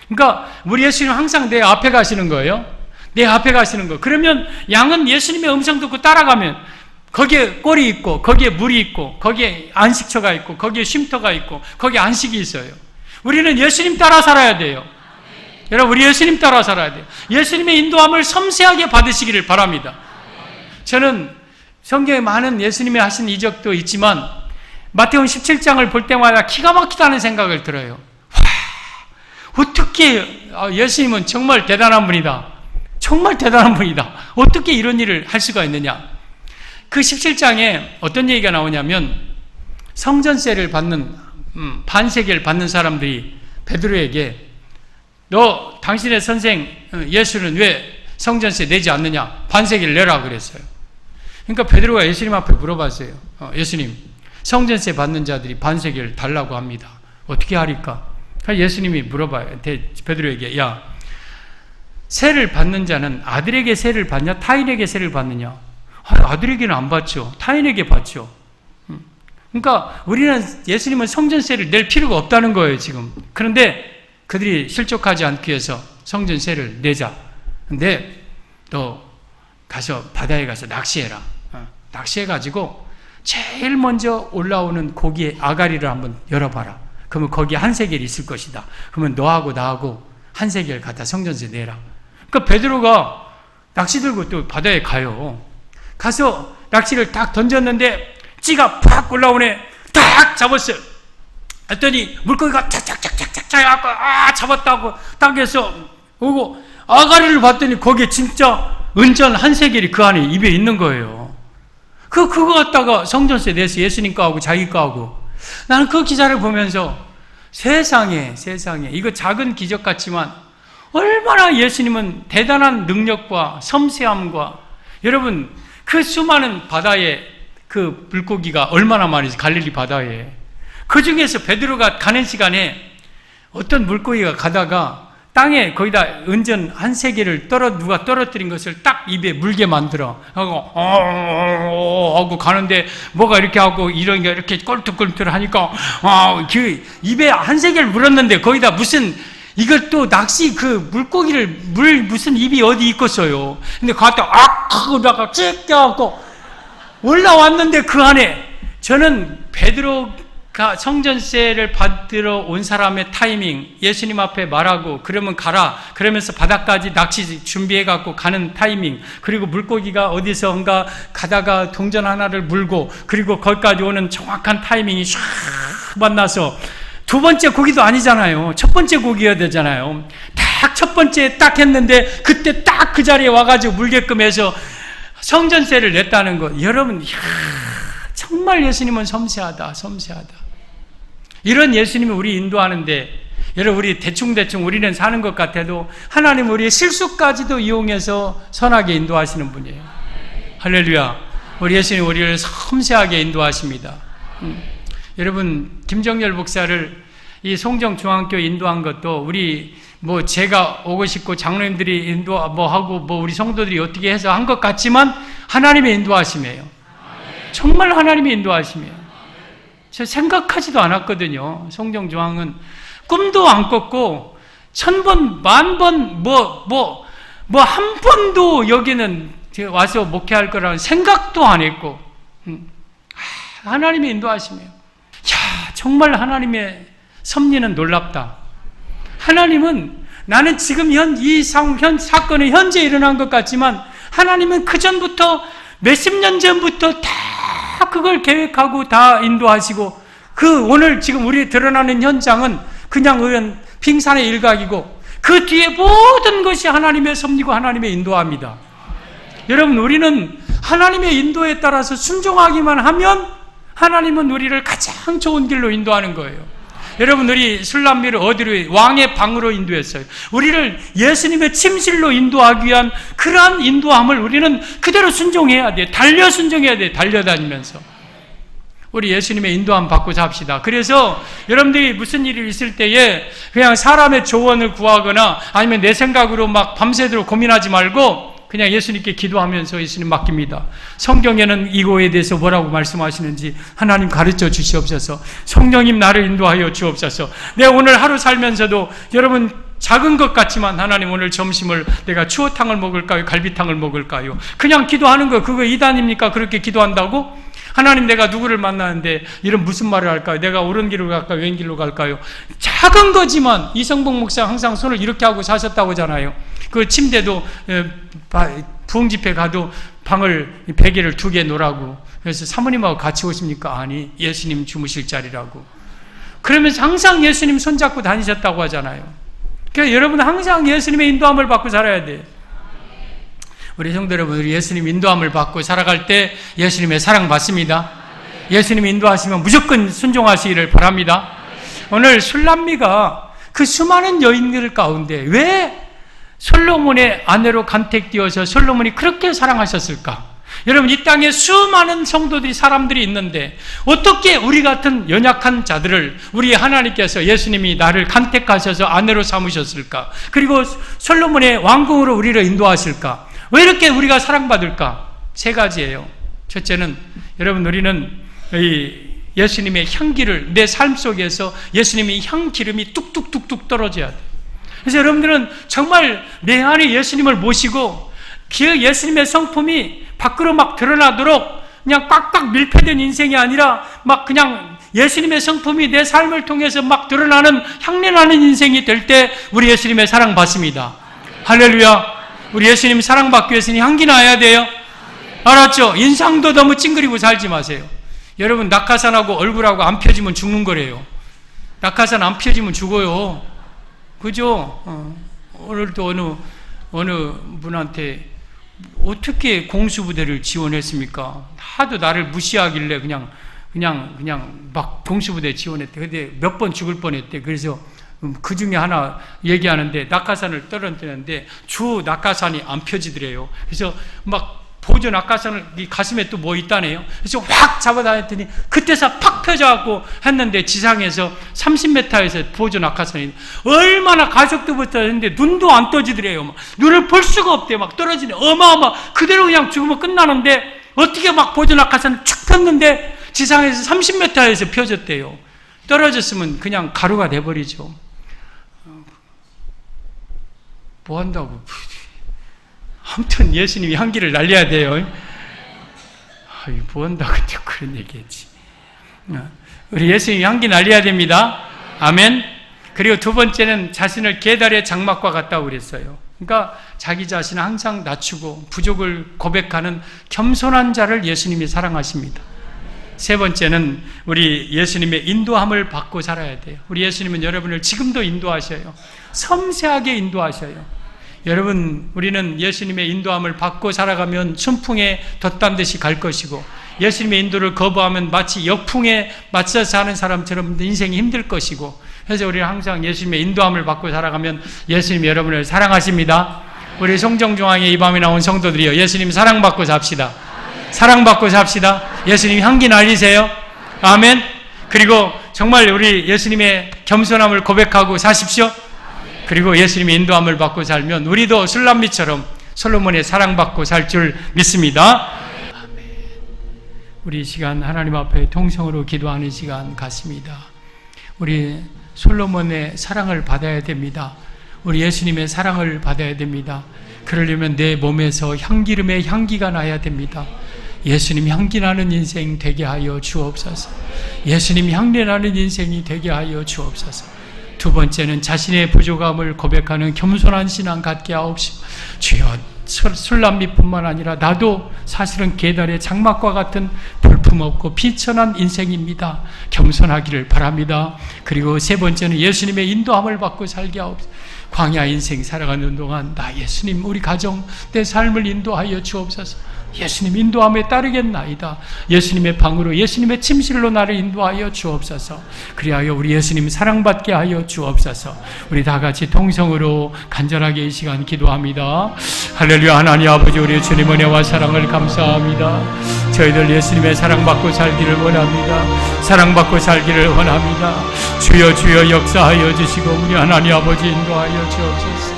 그러니까 우리 예수님은 항상 내 앞에 가시는 거예요. 내 앞에 가시는 거. 그러면 양은 예수님의 음성 듣고 따라가면 거기에 꼴이 있고 거기에 물이 있고 거기에 안식처가 있고 거기에 쉼터가 있고 거기에 안식이 있어요. 우리는 예수님 따라 살아야 돼요. 여러분 우리 예수님 따라 살아야 돼요. 예수님의 인도함을 섬세하게 받으시기를 바랍니다. 저는 성경에 많은 예수님이 하신 이적도 있지만 마태복음 17장을 볼 때마다 기가 막히다는 생각을 들어요. 와, 어떻게 예수님은 정말 대단한 분이다. 정말 대단한 분이다. 어떻게 이런 일을 할 수가 있느냐. 그 17장에 어떤 얘기가 나오냐면 성전세를 받는 반세계를 받는 사람들이 베드로에게 너 당신의 선생 예수는 왜 성전세 내지 않느냐? 반세계를 내라 그랬어요. 그러니까 베드로가 예수님 앞에 물어봤어요. 예수님, 성전세 받는 자들이 반세계를 달라고 합니다. 어떻게 하리까? 예수님이 물어봐요. 베드로에게, 야, 세를 받는 자는 아들에게 세를 받냐? 타인에게 세를 받느냐? 아들에게는 안 받죠. 타인에게 받죠. 그러니까 우리는 예수님은 성전세를 낼 필요가 없다는 거예요, 지금. 그런데 그들이 실족하지 않기 위해서 성전세를 내자. 근데 너 가서 바다에 가서 낚시해라. 낚시해가지고 제일 먼저 올라오는 고기의 아가리를 한번 열어봐라. 그러면 거기에 한 세겔이 있을 것이다. 그러면 너하고 나하고 한 세겔 갖다 성전세 내라. 그러니까 베드로가 낚시 들고 또 바다에 가요. 가서 낚시를 딱 던졌는데 찌가 팍 올라오네. 딱 잡았어요. 했더니 물고기가 착착착착착 해갖고 잡았다고 딱 해서 오고 아가리를 봤더니 거기에 진짜 은전 한 세겔이 그 안에 입에 있는 거예요. 그거 갖다가 성전세 내서 예수님 거하고 자기 거하고. 나는 그 기사를 보면서 세상에 이거 작은 기적 같지만 얼마나 예수님은 대단한 능력과 섬세함과, 여러분 그 수많은 바다에 그 물고기가 얼마나 많은지 갈릴리 바다에, 그 중에서 베드로가 가는 시간에 어떤 물고기가 가다가 땅에 거기다 은전 한 세겔을 누가 떨어뜨린 것을 딱 입에 물게 만들어 하고 가는데 뭐가 이렇게 하고 이런 게 이렇게 꼴뚜꼴뚜 하니까 그 입에 한 세겔 물었는데 거기다 무슨 이것도 낚시 그 물고기를 무슨 입이 어디 있겠어요. 근데 갔다 하고다가 쭉 껴갖고 올라왔는데 그 안에, 저는 베드로가 성전세를 받으러 온 사람의 타이밍, 예수님 앞에 말하고 그러면 가라 그러면서 바다까지 낚시 준비해갖고 가는 타이밍, 그리고 물고기가 어디서인가 가다가 동전 하나를 물고 그리고 거기까지 오는 정확한 타이밍이 샥 만나서, 두 번째 고기도 아니잖아요. 첫 번째 고기여야 되잖아요. 딱 첫 번째 딱 했는데 그때 딱 그 자리에 와가지고 물게끔 해서 성전세를 냈다는 것. 여러분, 정말 예수님은 섬세하다. 이런 예수님이 우리 인도하는데, 여러분 우리 대충 우리는 사는 것 같아도 하나님 우리의 실수까지도 이용해서 선하게 인도하시는 분이에요. 할렐루야. 우리 예수님 우리를 섬세하게 인도하십니다. 여러분 김정열 목사를 이 송정중앙교 인도한 것도 우리 제가 오고 싶고 장로님들이 인도 하고 우리 성도들이 어떻게 해서 한 것 같지만 하나님의 인도하심이에요. 정말 하나님의 인도하심이에요. 제가 생각하지도 않았거든요. 송정중앙은 꿈도 안 꿨고 1000번, 10,000번 한 번도 여기는 제가 와서 목회할 거라는 생각도 안 했고, 하나님의 인도하심이에요. 정말 하나님의 섭리는 놀랍다. 하나님은, 나는 지금 이 사건이 현재 일어난 것 같지만 하나님은 그 전부터 몇십 년 전부터 다 그걸 계획하고 다 인도하시고, 그 오늘 지금 우리 드러나는 현장은 그냥 빙산의 일각이고 그 뒤에 모든 것이 하나님의 섭리고 하나님의 인도합니다. 여러분 우리는 하나님의 인도에 따라서 순종하기만 하면 하나님은 우리를 가장 좋은 길로 인도하는 거예요. 여러분 우리 술람미를 어디로, 왕의 방으로 인도했어요. 우리를 예수님의 침실로 인도하기 위한 그러한 인도함을 우리는 그대로 순종해야 돼. 순종해야 돼. 달려다니면서 우리 예수님의 인도함 받고 삽시다. 그래서 여러분들이 무슨 일이 있을 때에 그냥 사람의 조언을 구하거나 아니면 내 생각으로 막 밤새도록 고민하지 말고 그냥 예수님께 기도하면서 예수님 맡깁니다. 성경에는 이거에 대해서 뭐라고 말씀하시는지 하나님 가르쳐 주시옵소서. 성령님 나를 인도하여 주옵소서. 내가 오늘 하루 살면서도 여러분 작은 것 같지만 하나님 오늘 점심을 내가 추어탕을 먹을까요? 갈비탕을 먹을까요? 그냥 기도하는 거, 그거 이단입니까? 그렇게 기도한다고? 하나님 내가 누구를 만나는데 이런 무슨 말을 할까요? 내가 옳은 길로 갈까요? 왼 길로 갈까요? 작은 거지만 이성봉 목사 항상 손을 이렇게 하고 사셨다고 하잖아요. 그 침대도 부흥집회 가도 방을 베개를 2개 놓으라고. 그래서 사모님하고 같이 오십니까? 아니, 예수님 주무실 자리라고. 그러면서 항상 예수님 손잡고 다니셨다고 하잖아요. 그러니까 여러분 항상 예수님의 인도함을 받고 살아야 돼요. 우리 성도 여러분, 우리 예수님 인도함을 받고 살아갈 때 예수님의 사랑 받습니다. 예수님 인도하시면 무조건 순종하시기를 바랍니다. 오늘 술람미가 그 수많은 여인들 가운데 왜 솔로몬의 아내로 간택되어서 솔로몬이 그렇게 사랑하셨을까? 여러분, 이 땅에 수많은 성도들이, 사람들이 있는데 어떻게 우리 같은 연약한 자들을 우리 하나님께서, 예수님이 나를 간택하셔서 아내로 삼으셨을까? 그리고 솔로몬의 왕궁으로 우리를 인도하실까? 왜 이렇게 우리가 사랑받을까? 3가지예요. 첫째는, 여러분, 우리는 이 예수님의 향기를, 내 삶 속에서 예수님의 향 기름이 뚝뚝뚝뚝 떨어져야 돼요. 그래서 여러분들은 정말 내 안에 예수님을 모시고 그 예수님의 성품이 밖으로 막 드러나도록 그냥 꽉꽉 밀폐된 인생이 아니라 막 그냥 예수님의 성품이 내 삶을 통해서 막 드러나는 향내나는 인생이 될 때 우리 예수님의 사랑 받습니다. 할렐루야. 우리 예수님 사랑받기 위해서는 향기 나야 돼요. 알았죠? 인상도 너무 찡그리고 살지 마세요. 여러분, 낙하산하고 얼굴하고 안 펴지면 죽는 거래요. 낙하산 안 펴지면 죽어요. 그죠? 오늘도 어느 분한테 어떻게 공수부대를 지원했습니까? 하도 나를 무시하길래 그냥 막 공수부대 지원했대. 근데 몇 번 죽을 뻔했대. 그래서 그 중에 하나 얘기하는데 낙하산을 떨어뜨렸는데 주 낙하산이 안 펴지더래요. 그래서 막 보조 낙하산을 이 가슴에 또 뭐 있다네요. 그래서 확 잡아다녔더니 그때서 팍 펴져갖고 했는데 지상에서 30m에서 보조 낙하산이 얼마나 가속도 붙었는데 눈도 안 떠지더래요. 막 눈을 볼 수가 없대. 막 떨어지네. 어마어마. 그대로 그냥 죽으면 끝나는데 어떻게 막 보조 낙하산을 축 폈는데 지상에서 30m에서 펴졌대요. 떨어졌으면 그냥 가루가 돼버리죠. 뭐 한다고. 아무튼 예수님이 향기를 날려야 돼요. 뭐 한다고 그런 얘기했지. 우리 예수님이 향기 날려야 됩니다. 아멘. 그리고 2번째는 자신을 계달의 장막과 같다고 그랬어요. 그러니까 자기 자신을 항상 낮추고 부족을 고백하는 겸손한 자를 예수님이 사랑하십니다. 3번째는 우리 예수님의 인도함을 받고 살아야 돼요. 우리 예수님은 여러분을 지금도 인도하셔요. 섬세하게 인도하셔요. 여러분, 우리는 예수님의 인도함을 받고 살아가면 순풍에 돛단 듯이 갈 것이고, 예수님의 인도를 거부하면 마치 역풍에 맞서 사는 사람처럼 인생이 힘들 것이고, 그래서 우리는 항상 예수님의 인도함을 받고 살아가면 예수님 여러분을 사랑하십니다. 우리 송정중앙에 이 밤에 나온 성도들이요, 예수님 사랑받고 삽시다. 사랑받고 삽시다. 예수님 향기 날리세요. 아멘. 그리고 정말 우리 예수님의 겸손함을 고백하고 사십시오. 그리고 예수님의 인도함을 받고 살면 우리도 술람미처럼 솔로몬의 사랑받고 살 줄 믿습니다. 아멘. 우리 이 시간 하나님 앞에 통성으로 기도하는 시간 같습니다. 우리 솔로몬의 사랑을 받아야 됩니다. 우리 예수님의 사랑을 받아야 됩니다. 그러려면 내 몸에서 향기름의 향기가 나야 됩니다. 예수님 향기 나는 인생 되게 하여 주옵소서. 예수님 향기 나는 인생이 되게 하여 주옵소서. 2번째는 자신의 부족함을 고백하는 겸손한 신앙 갖게 하옵시고, 주여, 술람미뿐만 아니라 나도 사실은 계달의 장막과 같은 볼품없고 비천한 인생입니다. 겸손하기를 바랍니다. 그리고 3번째는 예수님의 인도함을 받고 살게 하옵소서. 광야 인생 살아가는 동안 나 예수님 우리 가정 내 삶을 인도하여 주옵소서. 예수님 인도함에 따르겠나이다. 예수님의 방으로 예수님의 침실로 나를 인도하여 주옵소서. 그리하여 우리 예수님 사랑받게 하여 주옵소서. 우리 다 같이 통성으로 간절하게 이 시간 기도합니다. 할렐루야. 하나님 아버지, 우리 주님 은혜와 사랑을 감사합니다. 저희들 예수님의 사랑받고 살기를 원합니다. 사랑받고 살기를 원합니다. 주여 주여 역사하여 주시고 우리 하나님 아버지 인도하여 주옵소서.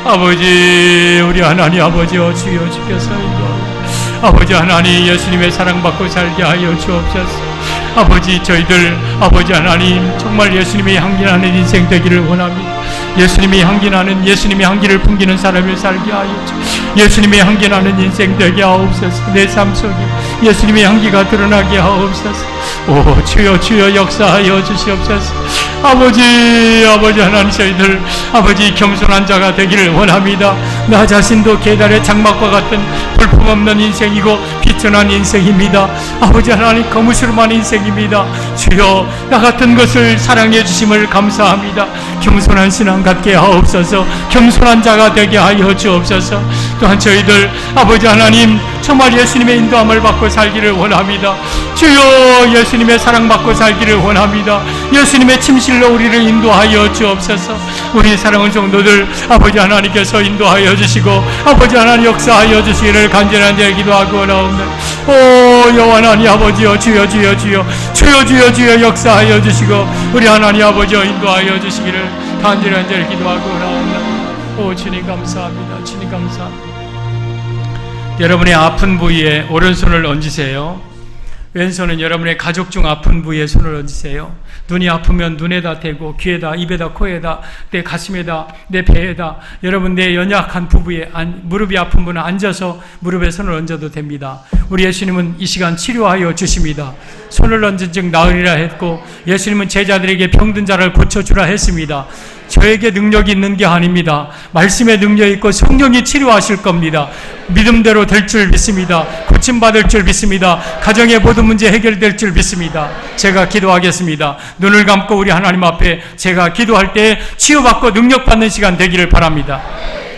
아버지, 우리 하나님 아버지여, 주여 주께서 인도하여 아버지 하나님 예수님의 사랑받고 살게 하여 주옵소서. 아버지, 저희들 아버지 하나님 정말 예수님의 향기 나는 인생 되기를 원합니다. 예수님의 향기 나는, 예수님의 향기를 풍기는 사람을 살게 하여 주옵소서. 예수님의 향기 나는 인생 되게 하옵소서. 내 삶 속에 예수님의 향기가 드러나게 하옵소서. 오 주여 주여 역사하여 주시옵소서. 아버지 하나님, 저희들 아버지 겸손한 자가 되기를 원합니다. 나 자신도 계달의 장막과 같은 볼품없는 인생이고 비천한 인생입니다. 아버지 하나님, 거무스름한 인생입니다. 주여, 나 같은 것을 사랑해 주심을 감사합니다. 겸손한 신앙 갖게 하옵소서. 겸손한 자가 되게 하여 주옵소서. 또한 저희들 아버지 하나님, 정말 예수님의 인도함을 받고 살기를 원합니다. 주여, 예수님의 사랑받고 살기를 원합니다. 예수님의 침실로 우리를 인도하여 주옵소서. 우리 사랑하는 성도들 아버지 하나님께서 인도하여 주시고 아버지 하나님 역사하여 주시기를 간절히 기도하고 원하옵나이다. 오 여호와 하나님 아버지여, 주여 주여 주여 주여 주여 주여 역사하여 주시고 우리 하나님 아버지여 인도하여 주시기를 간절히 기도하고 원하옵나이다. 오 주님 감사합니다. 주님 감사합니다. 여러분의 아픈 부위에 오른손을 얹으세요. 왼손은 여러분의 가족 중 아픈 부위에 손을 얹으세요. 눈이 아프면 눈에다 대고, 귀에다, 입에다, 코에다, 내 가슴에다, 내 배에다, 여러분 내 연약한 부부에, 무릎이 아픈 분은 앉아서 무릎에 손을 얹어도 됩니다. 우리 예수님은 이 시간 치료하여 주십니다. 손을 얹은 즉 나으리라 했고, 예수님은 제자들에게 병든 자를 고쳐주라 했습니다. 저에게 능력이 있는 게 아닙니다. 말씀에 능력이 있고 성령이 치료하실 겁니다. 믿음대로 될 줄 믿습니다. 고침받을 줄 믿습니다. 가정의 모든 문제 해결될 줄 믿습니다. 제가 기도하겠습니다. 눈을 감고 우리 하나님 앞에 제가 기도할 때 치유받고 능력받는 시간 되기를 바랍니다.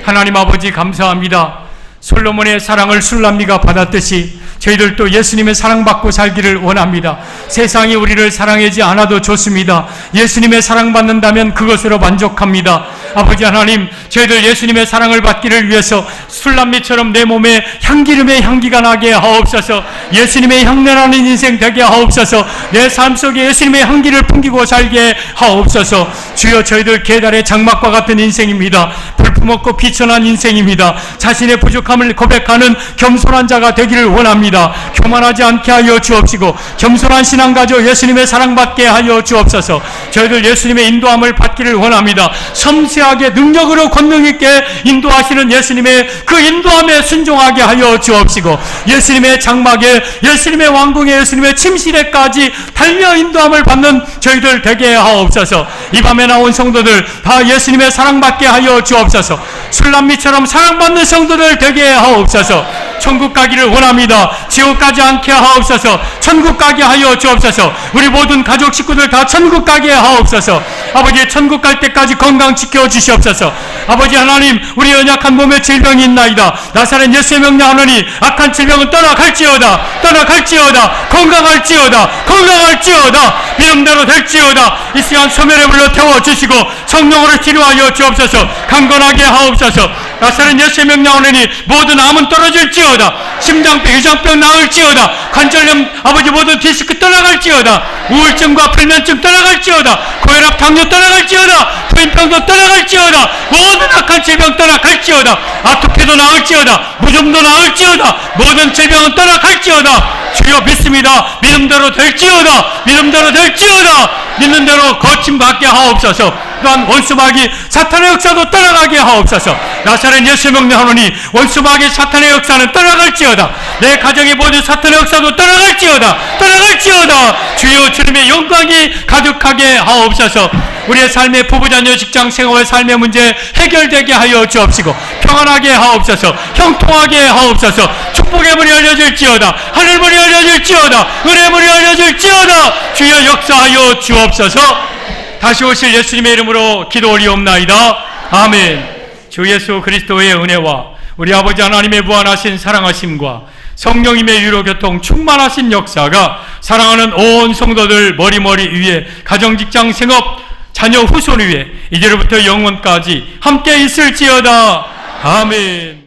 하나님 아버지 감사합니다. 솔로몬의 사랑을 술람미가 받았듯이 저희들도 예수님의 사랑받고 살기를 원합니다. 세상이 우리를 사랑하지 않아도 좋습니다. 예수님의 사랑받는다면 그것으로 만족합니다. 아버지 하나님, 저희들 예수님의 사랑을 받기를 위해서 술람미처럼 내 몸에 향기름의 향기가 나게 하옵소서. 예수님의 향내나는 인생 되게 하옵소서. 내 삶 속에 예수님의 향기를 풍기고 살게 하옵소서. 주여, 저희들 계달의 장막과 같은 인생입니다. 볼품없고 비천한 인생입니다. 자신의 부족함을 고백하는 겸손한 자가 되기를 원합니다. 교만하지 않게 하여 주옵시고 겸손한 신앙 가져 예수님의 사랑받게 하여 주옵소서. 저희들 예수님의 인도함을 받기를 원합니다. 섬세하게 능력으로 권능 있게 인도하시는 예수님의 그 인도함에 순종하게 하여 주옵시고 예수님의 장막에, 예수님의 왕궁에, 예수님의 침실에까지 달려 인도함을 받는 저희들 되게 하옵소서. 이 밤에 나온 성도들 다 예수님의 사랑받게 하여 주옵소서. 술람미처럼 사랑받는 성도들 되게 하옵소서. 천국 가기를 원합니다. 지옥 가지 않게 하옵소서. 천국 가게 하여 주옵소서. 우리 모든 가족 식구들 다 천국 가게 하옵소서. 아버지, 천국 갈 때까지 건강 지켜주시옵소서. 아버지 하나님, 우리 연약한 몸에 질병이 있나이다. 나사렛 예수의 명령하노니 악한 질병은 떠나갈지어다. 떠나갈지어다. 건강할지어다. 건강할지어다. 믿음대로 될지어다. 이 시간 소멸의 불로 태워주시고 성령으로 치료하여 주옵소서. 강건하게 하옵소서. 나사렛 예수의 명령하노니 모든 암은 떨어질지어다. 심장병, 위장병 나을지어다. 관절염, 아버지 모든 디스크 떠나갈지어다. 우울증과 불면증 떠나갈지어다. 고혈압, 당뇨 떠나갈지어다. 부인병도 떠나갈지어다. 모든 악한 질병 떠나갈지어다. 아토피도 나을지어다. 무좀도 나을지어다. 모든 질병은 떠나갈지어다. 주여 믿습니다. 믿음대로 될지어다. 믿음대로 될지어다. 믿는 대로 거침받게 하옵소서. 또한 원수마귀 사탄의 역사도 떠나가게 하옵소서. 나사렛 예수의 명령하노니 원수마귀 사탄의 역사는 떠나갈지어다. 내 가정의 모든 사탄의 역사도 떠나갈지어다. 떠나갈지어다. 주여, 주님의 영광이 가득하게 하옵소서. 우리의 삶의 부부자녀 직장 생활 삶의 문제 해결되게 하여 주옵시고 평안하게 하옵소서. 형통하게 하옵소서. 축복의 문이 열려질지어다. 하늘 문이 열려질지어다. 은혜 문이 열려질지어다. 주여 역사하여 주옵소서. 다시 오실 예수님의 이름으로 기도 올리옵나이다. 아멘. 주 예수 그리스도의 은혜와 우리 아버지 하나님의 무한하신 사랑하심과 성령님의 유로 교통 충만하신 역사가 사랑하는 온 성도들 머리머리 위에, 가정 직장 생업 자녀 후손 위에 이제로부터 영원까지 함께 있을지어다. 아멘.